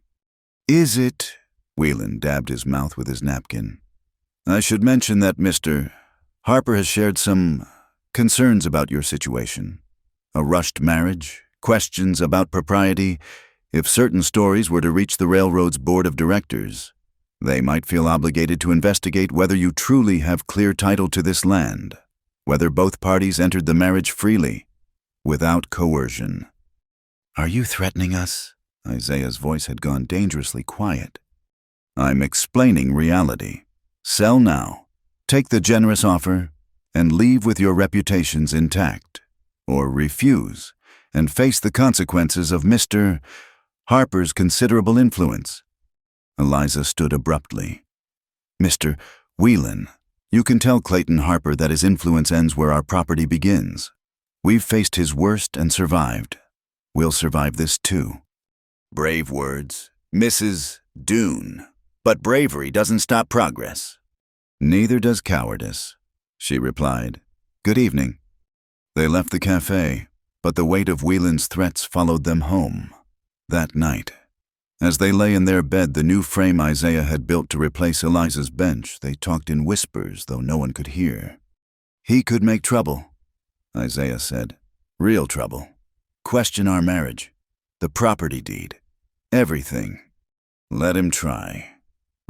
Is it? Whelan dabbed his mouth with his napkin. I should mention that Mr. Harper has shared some concerns about your situation. A rushed marriage, questions about propriety. If certain stories were to reach the railroad's board of directors, they might feel obligated to investigate whether you truly have clear title to this land, whether both parties entered the marriage freely, without coercion. Are you threatening us? Isaiah's voice had gone dangerously quiet. I'm explaining reality. Sell now. Take the generous offer and leave with your reputations intact, or refuse and face the consequences of Mr. Harper's considerable influence. Eliza stood abruptly. Mr. Whelan, you can tell Clayton Harper that his influence ends where our property begins. We've faced his worst and survived. We'll survive this too. Brave words, Mrs. Dune. But bravery doesn't stop progress. Neither does cowardice, she replied. Good evening. They left the cafe, but the weight of Whelan's threats followed them home. That night, as they lay in their bed, the new frame Isaiah had built to replace Eliza's bench, they talked in whispers, though no one could hear. He could make trouble, Isaiah said. Real trouble. Question our marriage, the property deed, everything. Let him try.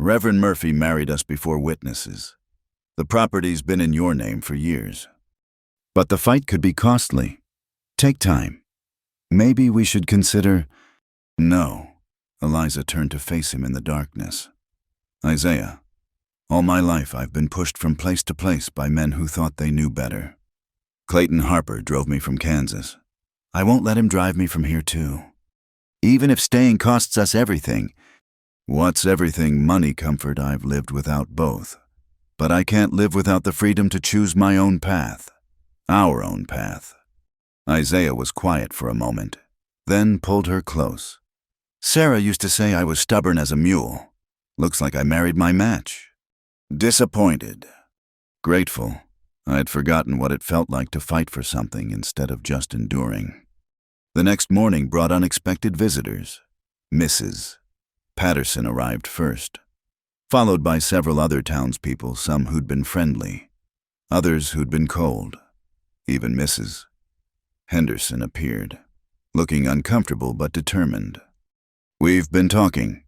Reverend Murphy married us before witnesses. The property's been in your name for years. But the fight could be costly. Take time. Maybe we should consider... No. Eliza turned to face him in the darkness. Isaiah, all my life I've been pushed from place to place by men who thought they knew better. Clayton Harper drove me from Kansas. I won't let him drive me from here too. Even if staying costs us everything. What's everything? Money, comfort. I've lived without both. But I can't live without the freedom to choose my own path. Our own path. Isaiah was quiet for a moment, then pulled her close. Sarah used to say I was stubborn as a mule. Looks like I married my match. Disappointed. Grateful. I had forgotten what it felt like to fight for something instead of just enduring. The next morning brought unexpected visitors. Mrs. Patterson arrived first, followed by several other townspeople, some who'd been friendly, others who'd been cold. Even Mrs. Henderson appeared, looking uncomfortable but determined. "We've been talking,"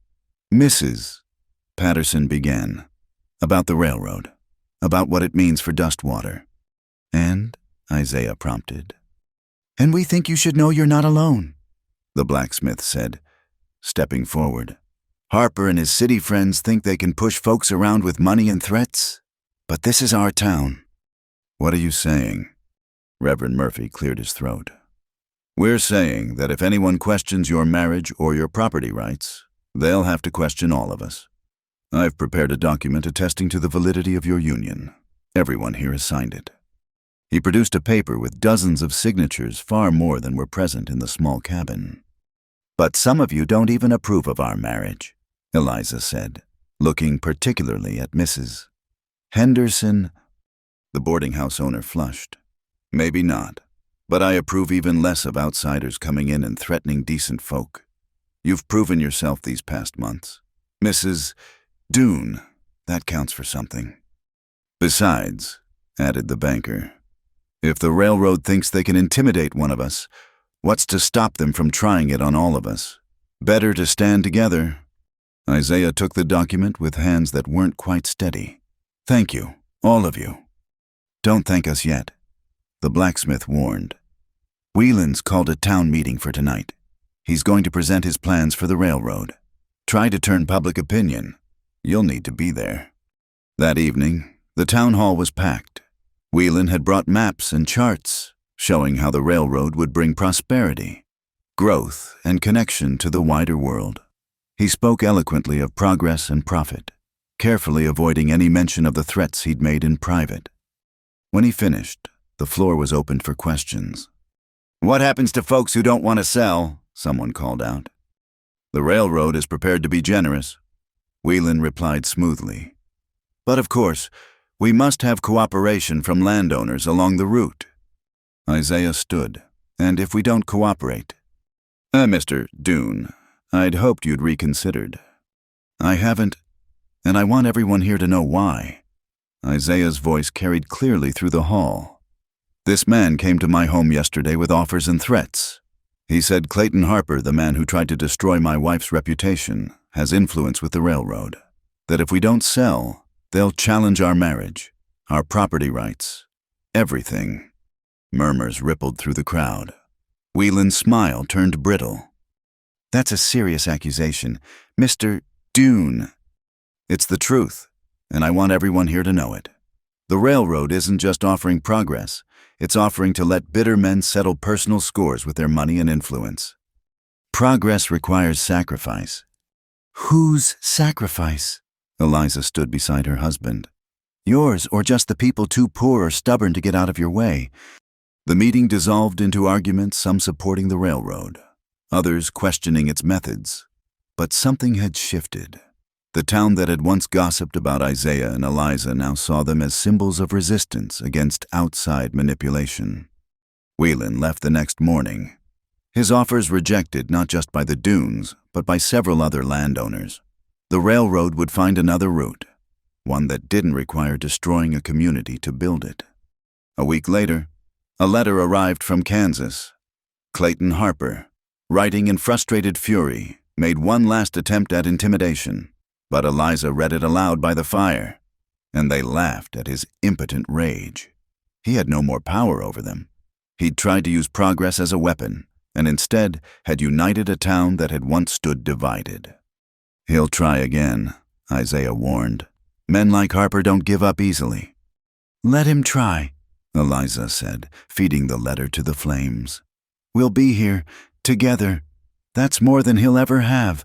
Mrs. Patterson began, "about the railroad, about what it means for Dustwater." "And?" Isaiah prompted. "And we think you should know you're not alone," the blacksmith said, stepping forward. "Harper and his city friends think they can push folks around with money and threats, but this is our town." "What are you saying?" Reverend Murphy cleared his throat. "We're saying that if anyone questions your marriage or your property rights, they'll have to question all of us. I've prepared a document attesting to the validity of your union. Everyone here has signed it." He produced a paper with dozens of signatures, far more than were present in the small cabin. "But some of you don't even approve of our marriage," Eliza said, looking particularly at Mrs. Henderson. The boarding house owner flushed. "Maybe not, but I approve even less of outsiders coming in and threatening decent folk. You've proven yourself these past months. Mrs. Doone, that counts for something. Besides," added the banker, "if the railroad thinks they can intimidate one of us, what's to stop them from trying it on all of us? Better to stand together." Isaiah took the document with hands that weren't quite steady. "Thank you, all of you." "Don't thank us yet," the blacksmith warned. "Whelan's called a town meeting for tonight. He's going to present his plans for the railroad. Try to turn public opinion. You'll need to be there." That evening, the town hall was packed. Whelan had brought maps and charts showing how the railroad would bring prosperity, growth, and connection to the wider world. He spoke eloquently of progress and profit, carefully avoiding any mention of the threats he'd made in private. When he finished, the floor was opened for questions. "What happens to folks who don't want to sell?" someone called out. "The railroad is prepared to be generous," Whelan replied smoothly. "But of course, we must have cooperation from landowners along the route." Isaiah stood. "And if we don't cooperate?" Mr. Doone, I'd hoped you'd reconsidered." "I haven't, and I want everyone here to know why." Isaiah's voice carried clearly through the hall. "This man came to my home yesterday with offers and threats. He said Clayton Harper, the man who tried to destroy my wife's reputation, has influence with the railroad. That if we don't sell, they'll challenge our marriage, our property rights, everything." Murmurs rippled through the crowd. Whelan's smile turned brittle. "That's a serious accusation, Mr. Doone." "It's the truth, and I want everyone here to know it. The railroad isn't just offering progress, it's offering to let bitter men settle personal scores with their money and influence. Progress requires sacrifice." "Whose sacrifice?" Eliza stood beside her husband. "Yours, or just the people too poor or stubborn to get out of your way?" The meeting dissolved into arguments, some supporting the railroad, others questioning its methods. But something had shifted. The town that had once gossiped about Isaiah and Eliza now saw them as symbols of resistance against outside manipulation. Whelan left the next morning, his offers rejected not just by the Doones, but by several other landowners. The railroad would find another route, one that didn't require destroying a community to build it. A week later, a letter arrived from Kansas. Clayton Harper, writing in frustrated fury, made one last attempt at intimidation, but Eliza read it aloud by the fire, and they laughed at his impotent rage. He had no more power over them. He'd tried to use progress as a weapon, and instead had united a town that had once stood divided. "He'll try again," Isaiah warned. "Men like Harper don't give up easily." "Let him try," Eliza said, feeding the letter to the flames. "We'll be here, together. That's more than he'll ever have."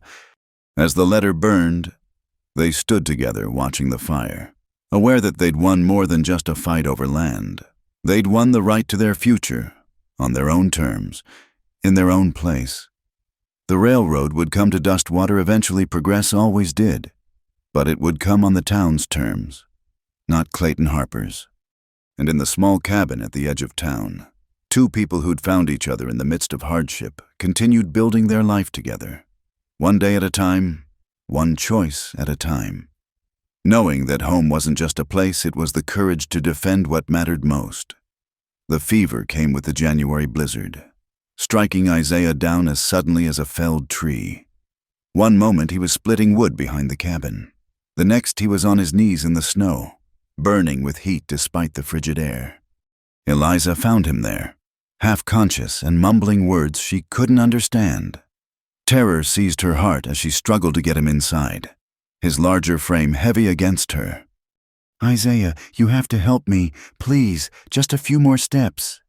As the letter burned, they stood together watching the fire, aware that they'd won more than just a fight over land. They'd won the right to their future, on their own terms, in their own place. The railroad would come to Dustwater eventually. Progress always did, but it would come on the town's terms. not Clayton Harper's. And in the small cabin at the edge of town, two people who'd found each other in the midst of hardship continued building their life together, one day at a time, one choice at a time. Knowing that home wasn't just a place, it was the courage to defend what mattered most. The fever came with the January blizzard, striking Isaiah down as suddenly as a felled tree. One moment he was splitting wood behind the cabin. The next he was on his knees in the snow, burning with heat despite the frigid air. Eliza found him there, half-conscious and mumbling words she couldn't understand. Terror seized her heart as she struggled to get him inside, his larger frame heavy against her. "Isaiah, you have to help me. Please, just a few more steps."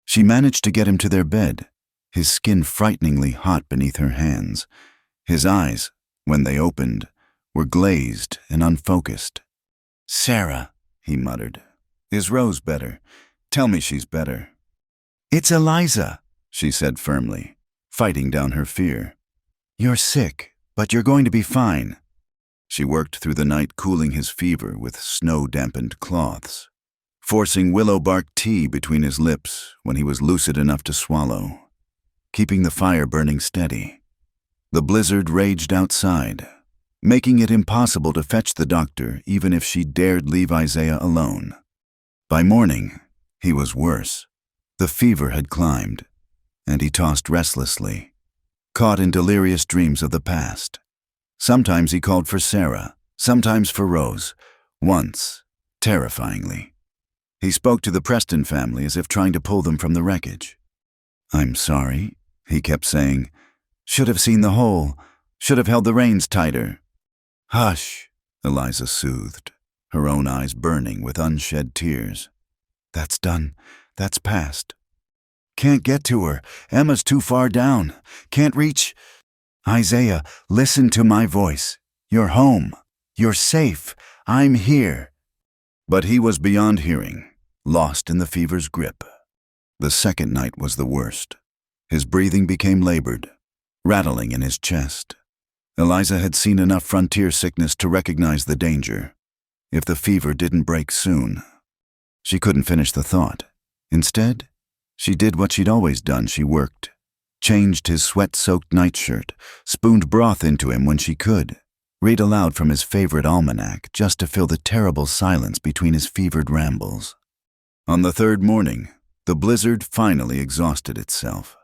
She managed to get him to their bed, his skin frighteningly hot beneath her hands. His eyes, when they opened, were glazed and unfocused. "Sarah," he muttered. "Is Rose better? Tell me she's better." "It's Eliza," she said firmly, fighting down her fear. "You're sick, but you're going to be fine." She worked through the night cooling his fever with snow-dampened cloths, forcing willow bark tea between his lips when he was lucid enough to swallow, keeping the fire burning steady. The blizzard raged outside, making it impossible to fetch the doctor even if she dared leave Isaiah alone. By morning, he was worse. The fever had climbed, and he tossed restlessly, caught in delirious dreams of the past. Sometimes he called for Sarah, sometimes for Rose, once, terrifyingly. He spoke to the Preston family as if trying to pull them from the wreckage. "I'm sorry," he kept saying. "Should have seen the hole. Should have held the reins tighter." "Hush," Eliza soothed, her own eyes burning with unshed tears. "That's done. That's past. Can't get to her. Emma's too far down. Can't reach. Isaiah, listen to my voice. You're home. You're safe. I'm here." But he was beyond hearing, lost in the fever's grip. The second night was the worst. His breathing became labored, rattling in his chest. Eliza had seen enough frontier sickness to recognize the danger. If the fever didn't break soon. She couldn't finish the thought. Instead, she did what she'd always done. She worked, changed his sweat-soaked nightshirt, spooned broth into him when she could, read aloud from his favorite almanac just to fill the terrible silence between his fevered rambles. On the third morning, the blizzard finally exhausted itself.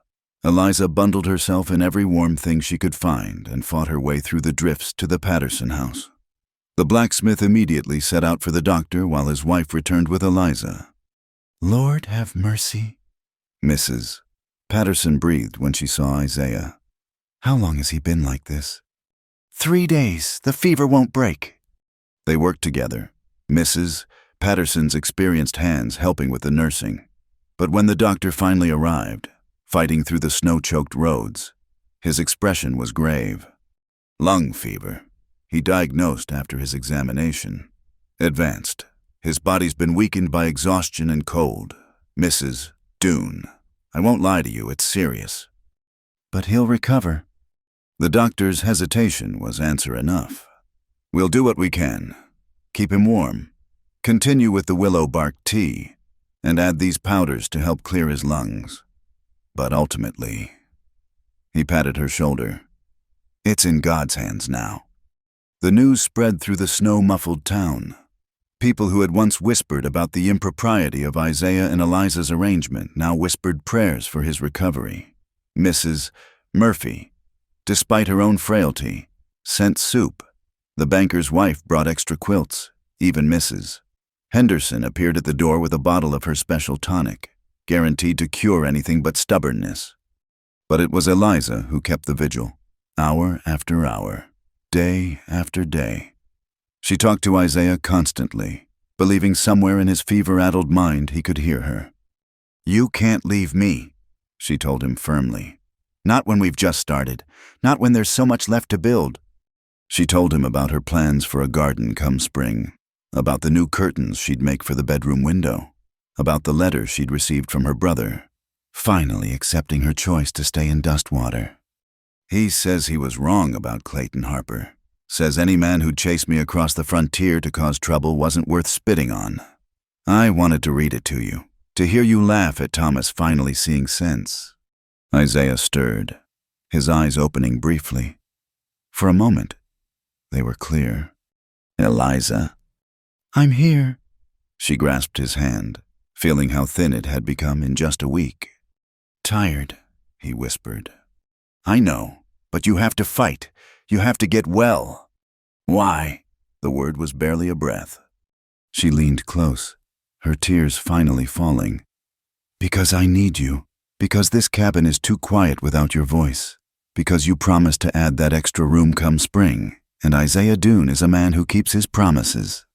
Eliza bundled herself in every warm thing she could find and fought her way through the drifts to the Patterson house. The blacksmith immediately set out for the doctor while his wife returned with Eliza. "Lord have mercy," Mrs. Patterson breathed when she saw Isaiah. "How long has he been like this?" 3 days. The fever won't break." They worked together, Mrs. Patterson's experienced hands helping with the nursing. But when the doctor finally arrived, fighting through the snow-choked roads, his expression was grave. "Lung fever," he diagnosed after his examination. "Advanced. His body's been weakened by exhaustion and cold. Mrs. Doone, I won't lie to you, it's serious." "But he'll recover." The doctor's hesitation was answer enough. "We'll do what we can. Keep him warm. Continue with the willow bark tea, and add these powders to help clear his lungs. But ultimately," he patted her shoulder, "it's in God's hands now." The news spread through the snow-muffled town. People who had once whispered about the impropriety of Isaiah and Eliza's arrangement now whispered prayers for his recovery. Mrs. Murphy, despite her own frailty, sent soup. The banker's wife brought extra quilts, even Mrs. Henderson appeared at the door with a bottle of her special tonic, guaranteed to cure anything but stubbornness. But it was Eliza who kept the vigil, hour after hour, day after day. She talked to Isaiah constantly, believing somewhere in his fever-addled mind he could hear her. "You can't leave me," she told him firmly. "Not when we've just started. Not when there's so much left to build." She told him about her plans for a garden come spring, about the new curtains she'd make for the bedroom window, about the letter she'd received from her brother, finally accepting her choice to stay in Dustwater. "He says he was wrong about Clayton Harper," Says any man who'd chase me across the frontier to cause trouble wasn't worth spitting on. I wanted to read it to you, to hear you laugh at Thomas finally seeing sense." Isaiah stirred, his eyes opening briefly. For a moment, they were clear. "Eliza." "I'm here." She grasped his hand, feeling how thin it had become in just a week. "Tired," he whispered. "I know, but you have to fight. You have to get well." "Why?" The word was barely a breath. She leaned close, her tears finally falling. "Because I need you. Because this cabin is too quiet without your voice. Because you promised to add that extra room come spring, and Isaiah Doone is a man who keeps his promises."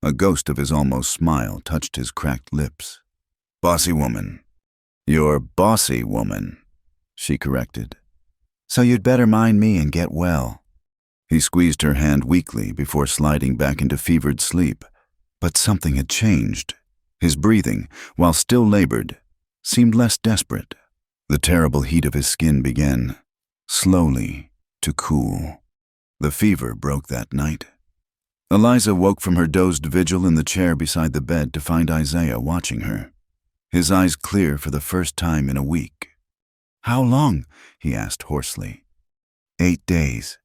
A ghost of his almost smile touched his cracked lips. "Bossy woman." "You're bossy woman," she corrected. "So you'd better mind me and get well." He squeezed her hand weakly before sliding back into fevered sleep. But something had changed. His breathing, while still labored, seemed less desperate. The terrible heat of his skin began, slowly, to cool. The fever broke that night. Eliza woke from her dozed vigil in the chair beside the bed to find Isaiah watching her, his eyes clear for the first time in a week. "How long?" he asked hoarsely. 8 days.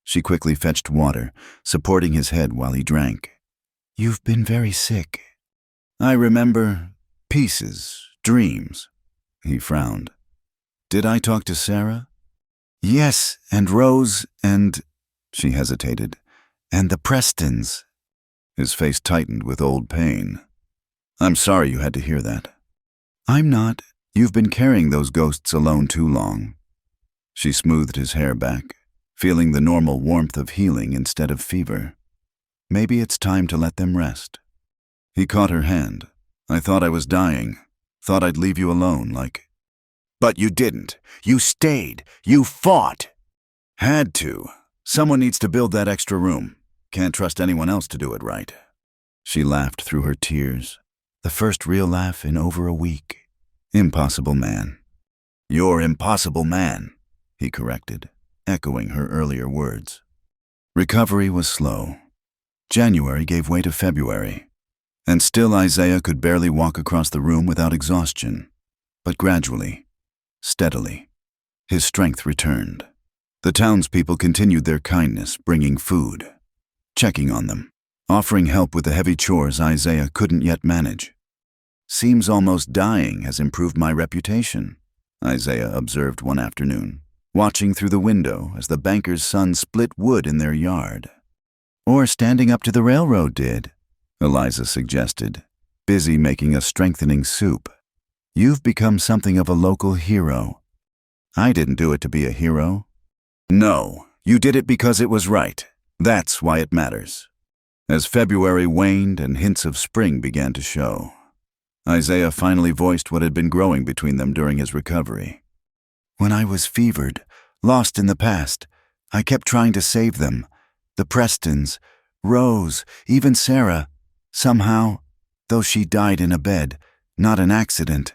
She quickly fetched water, supporting his head while he drank. "You've been very sick." "I remember pieces, dreams." He frowned. "Did I talk to Sarah?" "Yes, and Rose, and—" She hesitated. "And the Prestons." His face tightened with old pain. "I'm sorry you had to hear that." "I'm not. You've been carrying those ghosts alone too long." She smoothed his hair back, feeling the normal warmth of healing instead of fever. "Maybe it's time to let them rest." He caught her hand. "I thought I was dying. Thought I'd leave you alone, like—" "But you didn't. You stayed. You fought." "Had to. Someone needs to build that extra room. Can't trust anyone else to do it right." She laughed through her tears, the first real laugh in over a week. "Impossible man." "You're impossible man," he corrected, echoing her earlier words. Recovery was slow. January gave way to February, and still Isaiah could barely walk across the room without exhaustion. But gradually, steadily, his strength returned. The townspeople continued their kindness, bringing food, checking on them, offering help with the heavy chores Isaiah couldn't yet manage. "Seems almost dying has improved my reputation," Isaiah observed one afternoon, watching through the window as the banker's son split wood in their yard. "Or standing up to the railroad did," Eliza suggested, busy making a strengthening soup. "You've become something of a local hero." "I didn't do it to be a hero." "No, you did it because it was right. That's why it matters." As February waned and hints of spring began to show, Isaiah finally voiced what had been growing between them during his recovery. "When I was fevered, lost in the past, I kept trying to save them. The Prestons, Rose, even Sarah. Somehow, though she died in a bed, not an accident."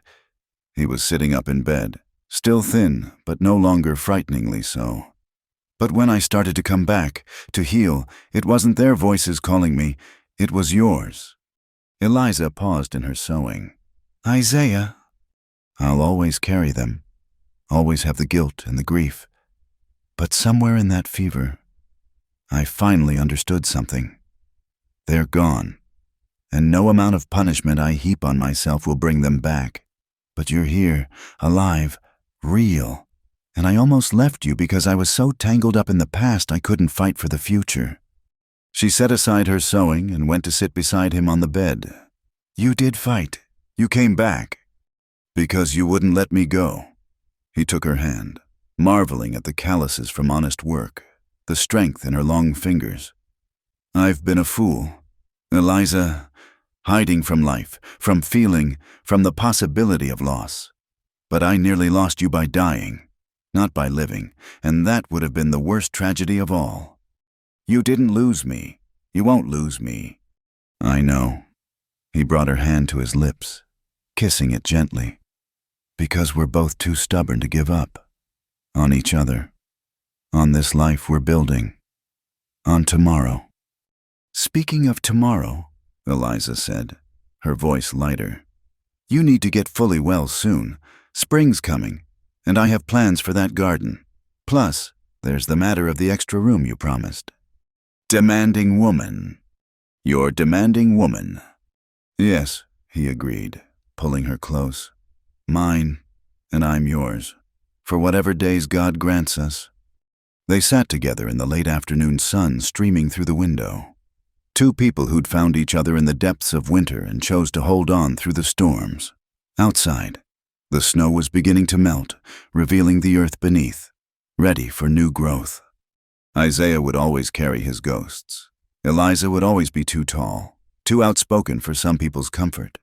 He was sitting up in bed, still thin, but no longer frighteningly so. "But when I started to come back, to heal, it wasn't their voices calling me, it was yours." Eliza paused in her sewing. "Isaiah." "I'll always carry them, always have the guilt and the grief. But somewhere in that fever, I finally understood something. They're gone, and no amount of punishment I heap on myself will bring them back. But you're here, alive, real. And I almost left you because I was so tangled up in the past I couldn't fight for the future." She set aside her sewing and went to sit beside him on the bed. "You did fight. You came back." "Because you wouldn't let me go." He took her hand, marveling at the calluses from honest work, the strength in her long fingers. "I've been a fool, Eliza, hiding from life, from feeling, from the possibility of loss. But I nearly lost you by dying, not by living, and that would have been the worst tragedy of all. You didn't lose me. You won't lose me." "I know." He brought her hand to his lips, kissing it gently. "Because we're both too stubborn to give up. On each other. On this life we're building. on tomorrow. Speaking of tomorrow, Eliza said, her voice lighter, you need to get fully well soon. Spring's coming, and I have plans for that garden. Plus, there's the matter of the extra room you promised. Demanding woman. Your demanding woman. Yes, he agreed, pulling her close. Mine, and I'm yours, for whatever days God grants us. They sat together in the late afternoon sun streaming through the window. Two people who'd found each other in the depths of winter and chose to hold on through the storms. Outside, the snow was beginning to melt, revealing the earth beneath, ready for new growth. Isaiah would always carry his ghosts. Eliza would always be too tall, too outspoken for some people's comfort.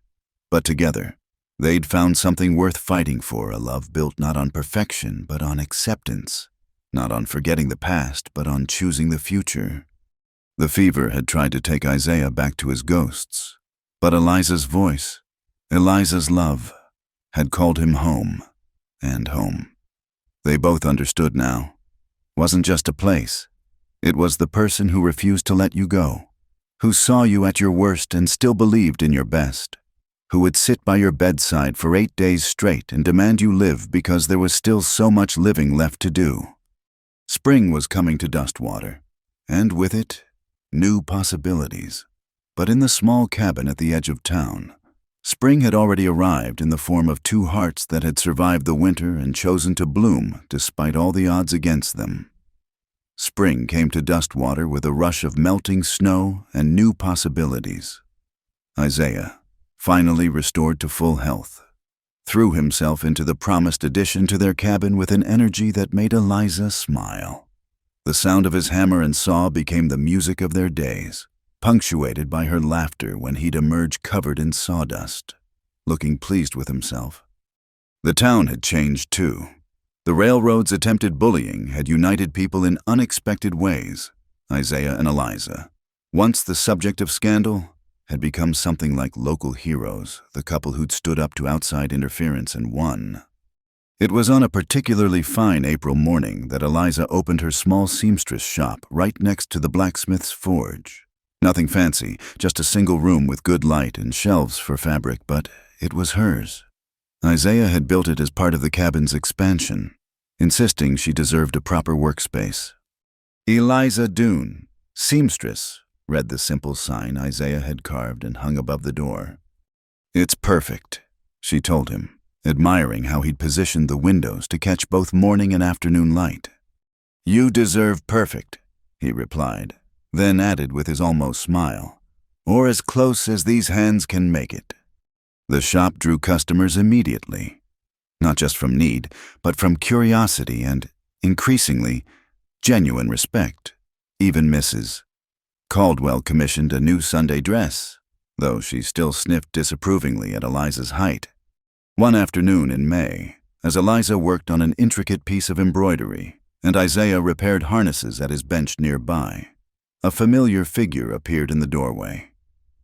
But together, they'd found something worth fighting for, a love built not on perfection, but on acceptance, not on forgetting the past, but on choosing the future. The fever had tried to take Isaiah back to his ghosts, but Eliza's voice, Eliza's love, had called him home, and home. They both understood now. Wasn't just a place. It was the person who refused to let you go, who saw you at your worst and still believed in your best, who would sit by your bedside for 8 days straight and demand you live because there was still so much living left to do. Spring was coming to Dustwater, and with it, new possibilities. But in the small cabin at the edge of town, spring had already arrived in the form of two hearts that had survived the winter and chosen to bloom despite all the odds against them. Spring came to Dustwater with a rush of melting snow and new possibilities. Isaiah, finally restored to full health, threw himself into the promised addition to their cabin with an energy that made Eliza smile. The sound of his hammer and saw became the music of their days, punctuated by her laughter when he'd emerge covered in sawdust, looking pleased with himself. The town had changed too. The railroad's attempted bullying had united people in unexpected ways. Isaiah and Eliza, once the subject of scandal, had become something like local heroes, the couple who'd stood up to outside interference and won. It was on a particularly fine April morning that Eliza opened her small seamstress shop right next to the blacksmith's forge. Nothing fancy, just a single room with good light and shelves for fabric, but it was hers. Isaiah had built it as part of the cabin's expansion, insisting she deserved a proper workspace. Eliza Doone, seamstress, read the simple sign Isaiah had carved and hung above the door. It's perfect, she told him, admiring how he'd positioned the windows to catch both morning and afternoon light. You deserve perfect, he replied, then added with his almost smile, or as close as these hands can make it. The shop drew customers immediately, not just from need, but from curiosity and, increasingly, genuine respect. Even Mrs. Caldwell commissioned a new Sunday dress, though she still sniffed disapprovingly at Eliza's height. One afternoon in May, as Eliza worked on an intricate piece of embroidery and Isaiah repaired harnesses at his bench nearby, a familiar figure appeared in the doorway.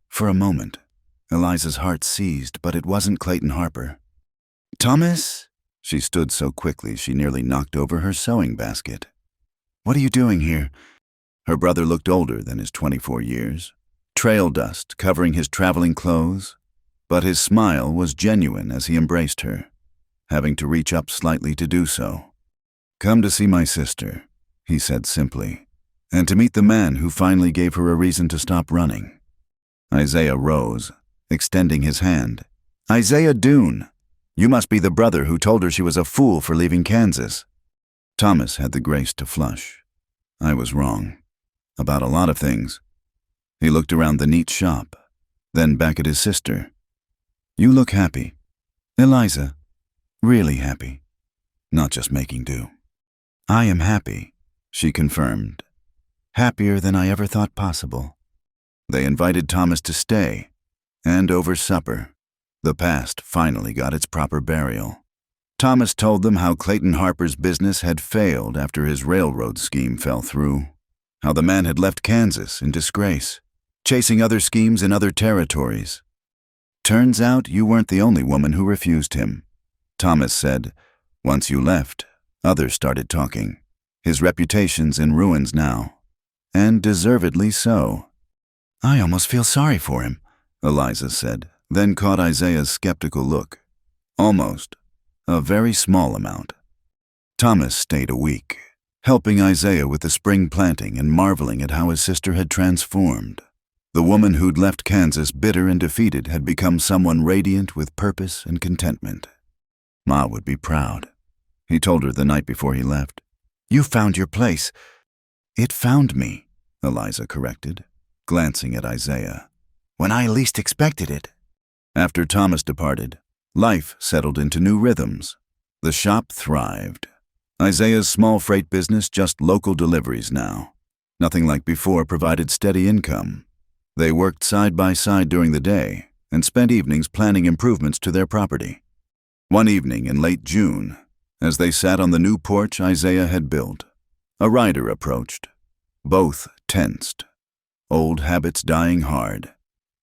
For a moment, Eliza's heart seized, but it wasn't Clayton Harper. Thomas? She stood so quickly she nearly knocked over her sewing basket. What are you doing here? Her brother looked older than his 24 years, trail dust covering his traveling clothes, but his smile was genuine as he embraced her, having to reach up slightly to do so. Come to see my sister, he said simply, and to meet the man who finally gave her a reason to stop running. Isaiah rose, extending his hand. Isaiah Doone, you must be the brother who told her she was a fool for leaving Kansas. Thomas had the grace to flush. I was wrong. About a lot of things. He looked around the neat shop, then back at his sister. You look happy. Eliza, really happy. Not just making do. I am happy, she confirmed. Happier than I ever thought possible. They invited Thomas to stay, and over supper, the past finally got its proper burial. Thomas told them how Clayton Harper's business had failed after his railroad scheme fell through, how the man had left Kansas in disgrace, chasing other schemes in other territories. Turns out you weren't the only woman who refused him. Thomas said, once you left, others started talking. His reputation's in ruins now. and deservedly so. "I almost feel sorry for him," Eliza said, then caught Isaiah's skeptical look. "Almost. A very small amount." Thomas stayed a week, helping Isaiah with the spring planting and marveling at how his sister had transformed. The woman who'd left Kansas bitter and defeated had become someone radiant with purpose and contentment. Ma would be proud. He told her the night before he left. "You found your place." "It found me," Eliza corrected, glancing at Isaiah. "When I least expected it." After Thomas departed, life settled into new rhythms. The shop thrived. Isaiah's small freight business, just local deliveries now. Nothing like before, provided steady income. They worked side by side during the day and spent evenings planning improvements to their property. One evening in late June, as they sat on the new porch Isaiah had built, a rider approached. Both tensed, old habits dying hard.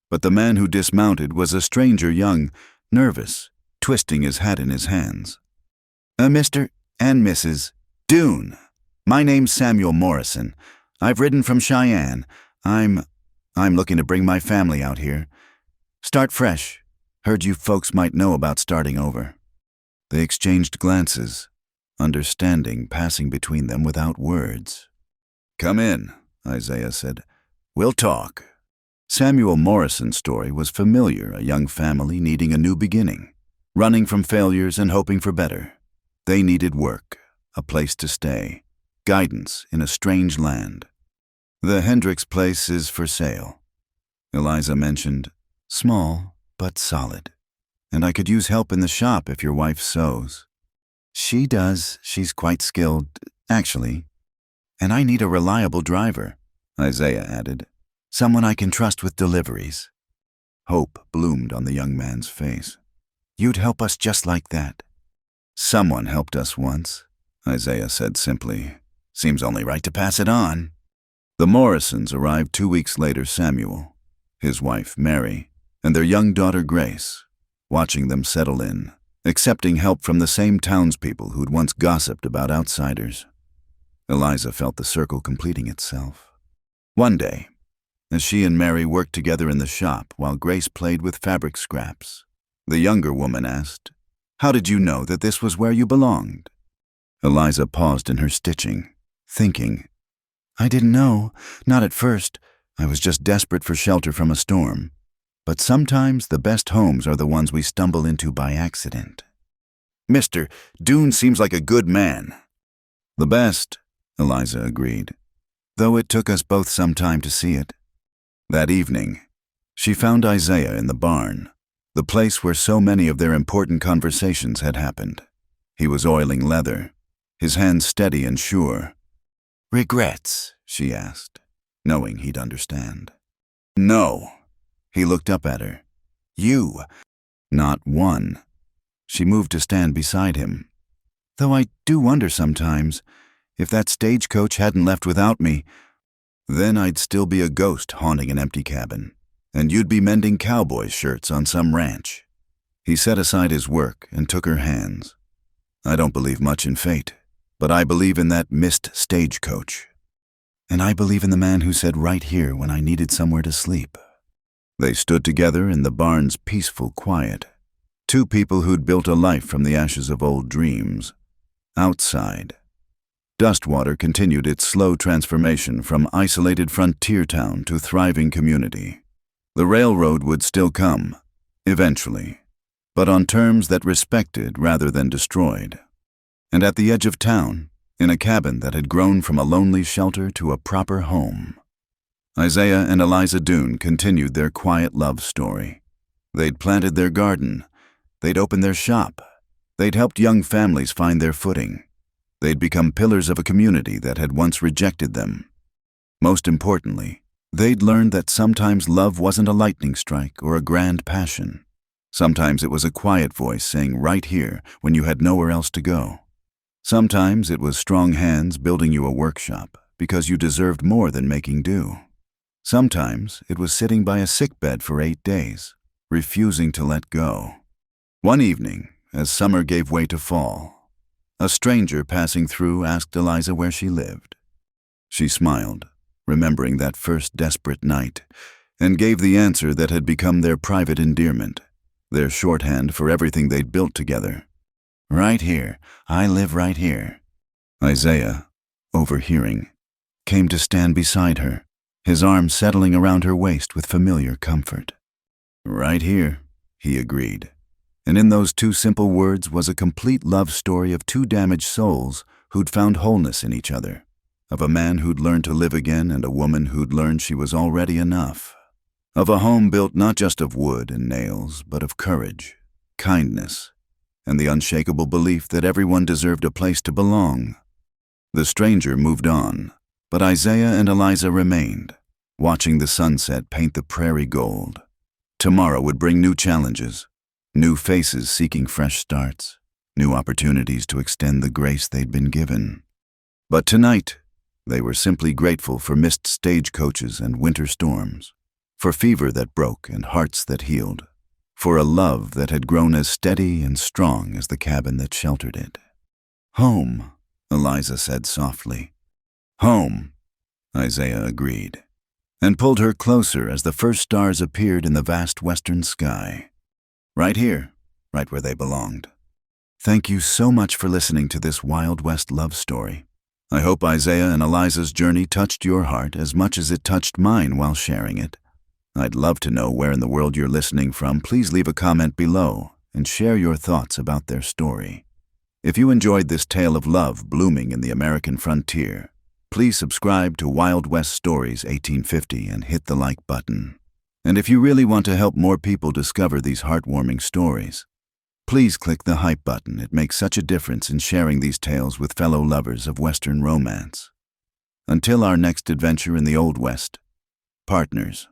But the man who dismounted was a stranger, young, nervous, twisting his hat in his hands. "Mr. and Mrs. Doone. My name's Samuel Morrison. I've ridden from Cheyenne. I'm looking to bring my family out here. Start fresh. Heard you folks might know about starting over." They exchanged glances, understanding passing between them without words. "Come in," Isaiah said. "We'll talk." Samuel Morrison's story was familiar, a young family needing a new beginning, running from failures and hoping for better. They needed work, a place to stay, guidance in a strange land. "The Hendricks place is for sale," Eliza mentioned. "Small, but solid. And I could use help in the shop if your wife sews." "She does. She's quite skilled, actually. And I need a reliable driver," Isaiah added. "Someone I can trust with deliveries." Hope bloomed on the young man's face. "You'd help us just like that." "Someone helped us once," Isaiah said simply. "Seems only right to pass it on." The Morrisons arrived 2 weeks later. Samuel, his wife Mary, and their young daughter Grace, watching them settle in, accepting help from the same townspeople who'd once gossiped about outsiders. Eliza felt the circle completing itself. One day, as she and Mary worked together in the shop while Grace played with fabric scraps, the younger woman asked, "How did you know that this was where you belonged?" Eliza paused in her stitching, thinking, "I didn't know, not at first. I was just desperate for shelter from a storm. But sometimes the best homes are the ones we stumble into by accident." "Mr. Doone seems like a good man." "The best," Eliza agreed, though it took us both some time to see it. That evening, she found Isaiah in the barn, the place where so many of their important conversations had happened. He was oiling leather, his hands steady and sure. "Regrets?" she asked, knowing he'd understand. "No." He looked up at her. "You?" "Not one." She moved to stand beside him. "Though I do wonder sometimes, if that stagecoach hadn't left without me, then I'd still be a ghost haunting an empty cabin, and you'd be mending cowboy shirts on some ranch." He set aside his work and took her hands. "I don't believe much in fate, but I believe in that missed stagecoach. And I believe in the man who said right here when I needed somewhere to sleep." They stood together in the barn's peaceful quiet, two people who'd built a life from the ashes of old dreams. Outside, Dustwater continued its slow transformation from isolated frontier town to thriving community. The railroad would still come, eventually, but on terms that respected rather than destroyed. And at the edge of town, in a cabin that had grown from a lonely shelter to a proper home, Isaiah and Eliza Doone continued their quiet love story. They'd planted their garden. They'd opened their shop. They'd helped young families find their footing. They'd become pillars of a community that had once rejected them. Most importantly, they'd learned that sometimes love wasn't a lightning strike or a grand passion. Sometimes it was a quiet voice saying right here when you had nowhere else to go. Sometimes it was strong hands building you a workshop because you deserved more than making do. Sometimes it was sitting by a sickbed for 8 days, refusing to let go. One evening, as summer gave way to fall, a stranger passing through asked Eliza where she lived. She smiled, remembering that first desperate night, and gave the answer that had become their private endearment, their shorthand for everything they'd built together. "Right here. I live right here." Isaiah, overhearing, came to stand beside her, his arms settling around her waist with familiar comfort. "Right here," he agreed. And in those two simple words was a complete love story of two damaged souls who'd found wholeness in each other, of a man who'd learned to live again and a woman who'd learned she was already enough, of a home built not just of wood and nails, but of courage, kindness, and the unshakable belief that everyone deserved a place to belong. The stranger moved on, but Isaiah and Eliza remained, watching the sunset paint the prairie gold. Tomorrow would bring new challenges, new faces seeking fresh starts, new opportunities to extend the grace they'd been given. But tonight, they were simply grateful for missed stagecoaches and winter storms, for fever that broke and hearts that healed, for a love that had grown as steady and strong as the cabin that sheltered it. "Home," Eliza said softly. "Home," Isaiah agreed, and pulled her closer as the first stars appeared in the vast western sky. Right here, right where they belonged. Thank you so much for listening to this Wild West love story. I hope Isaiah and Eliza's journey touched your heart as much as it touched mine while sharing it. I'd love to know where in the world you're listening from. Please leave a comment below and share your thoughts about their story. If you enjoyed this tale of love blooming in the American frontier, please subscribe to Wild West Stories 1850 and hit the like button. And if you really want to help more people discover these heartwarming stories, please click the hype button. It makes such a difference in sharing these tales with fellow lovers of Western romance. Until our next adventure in the Old West, partners.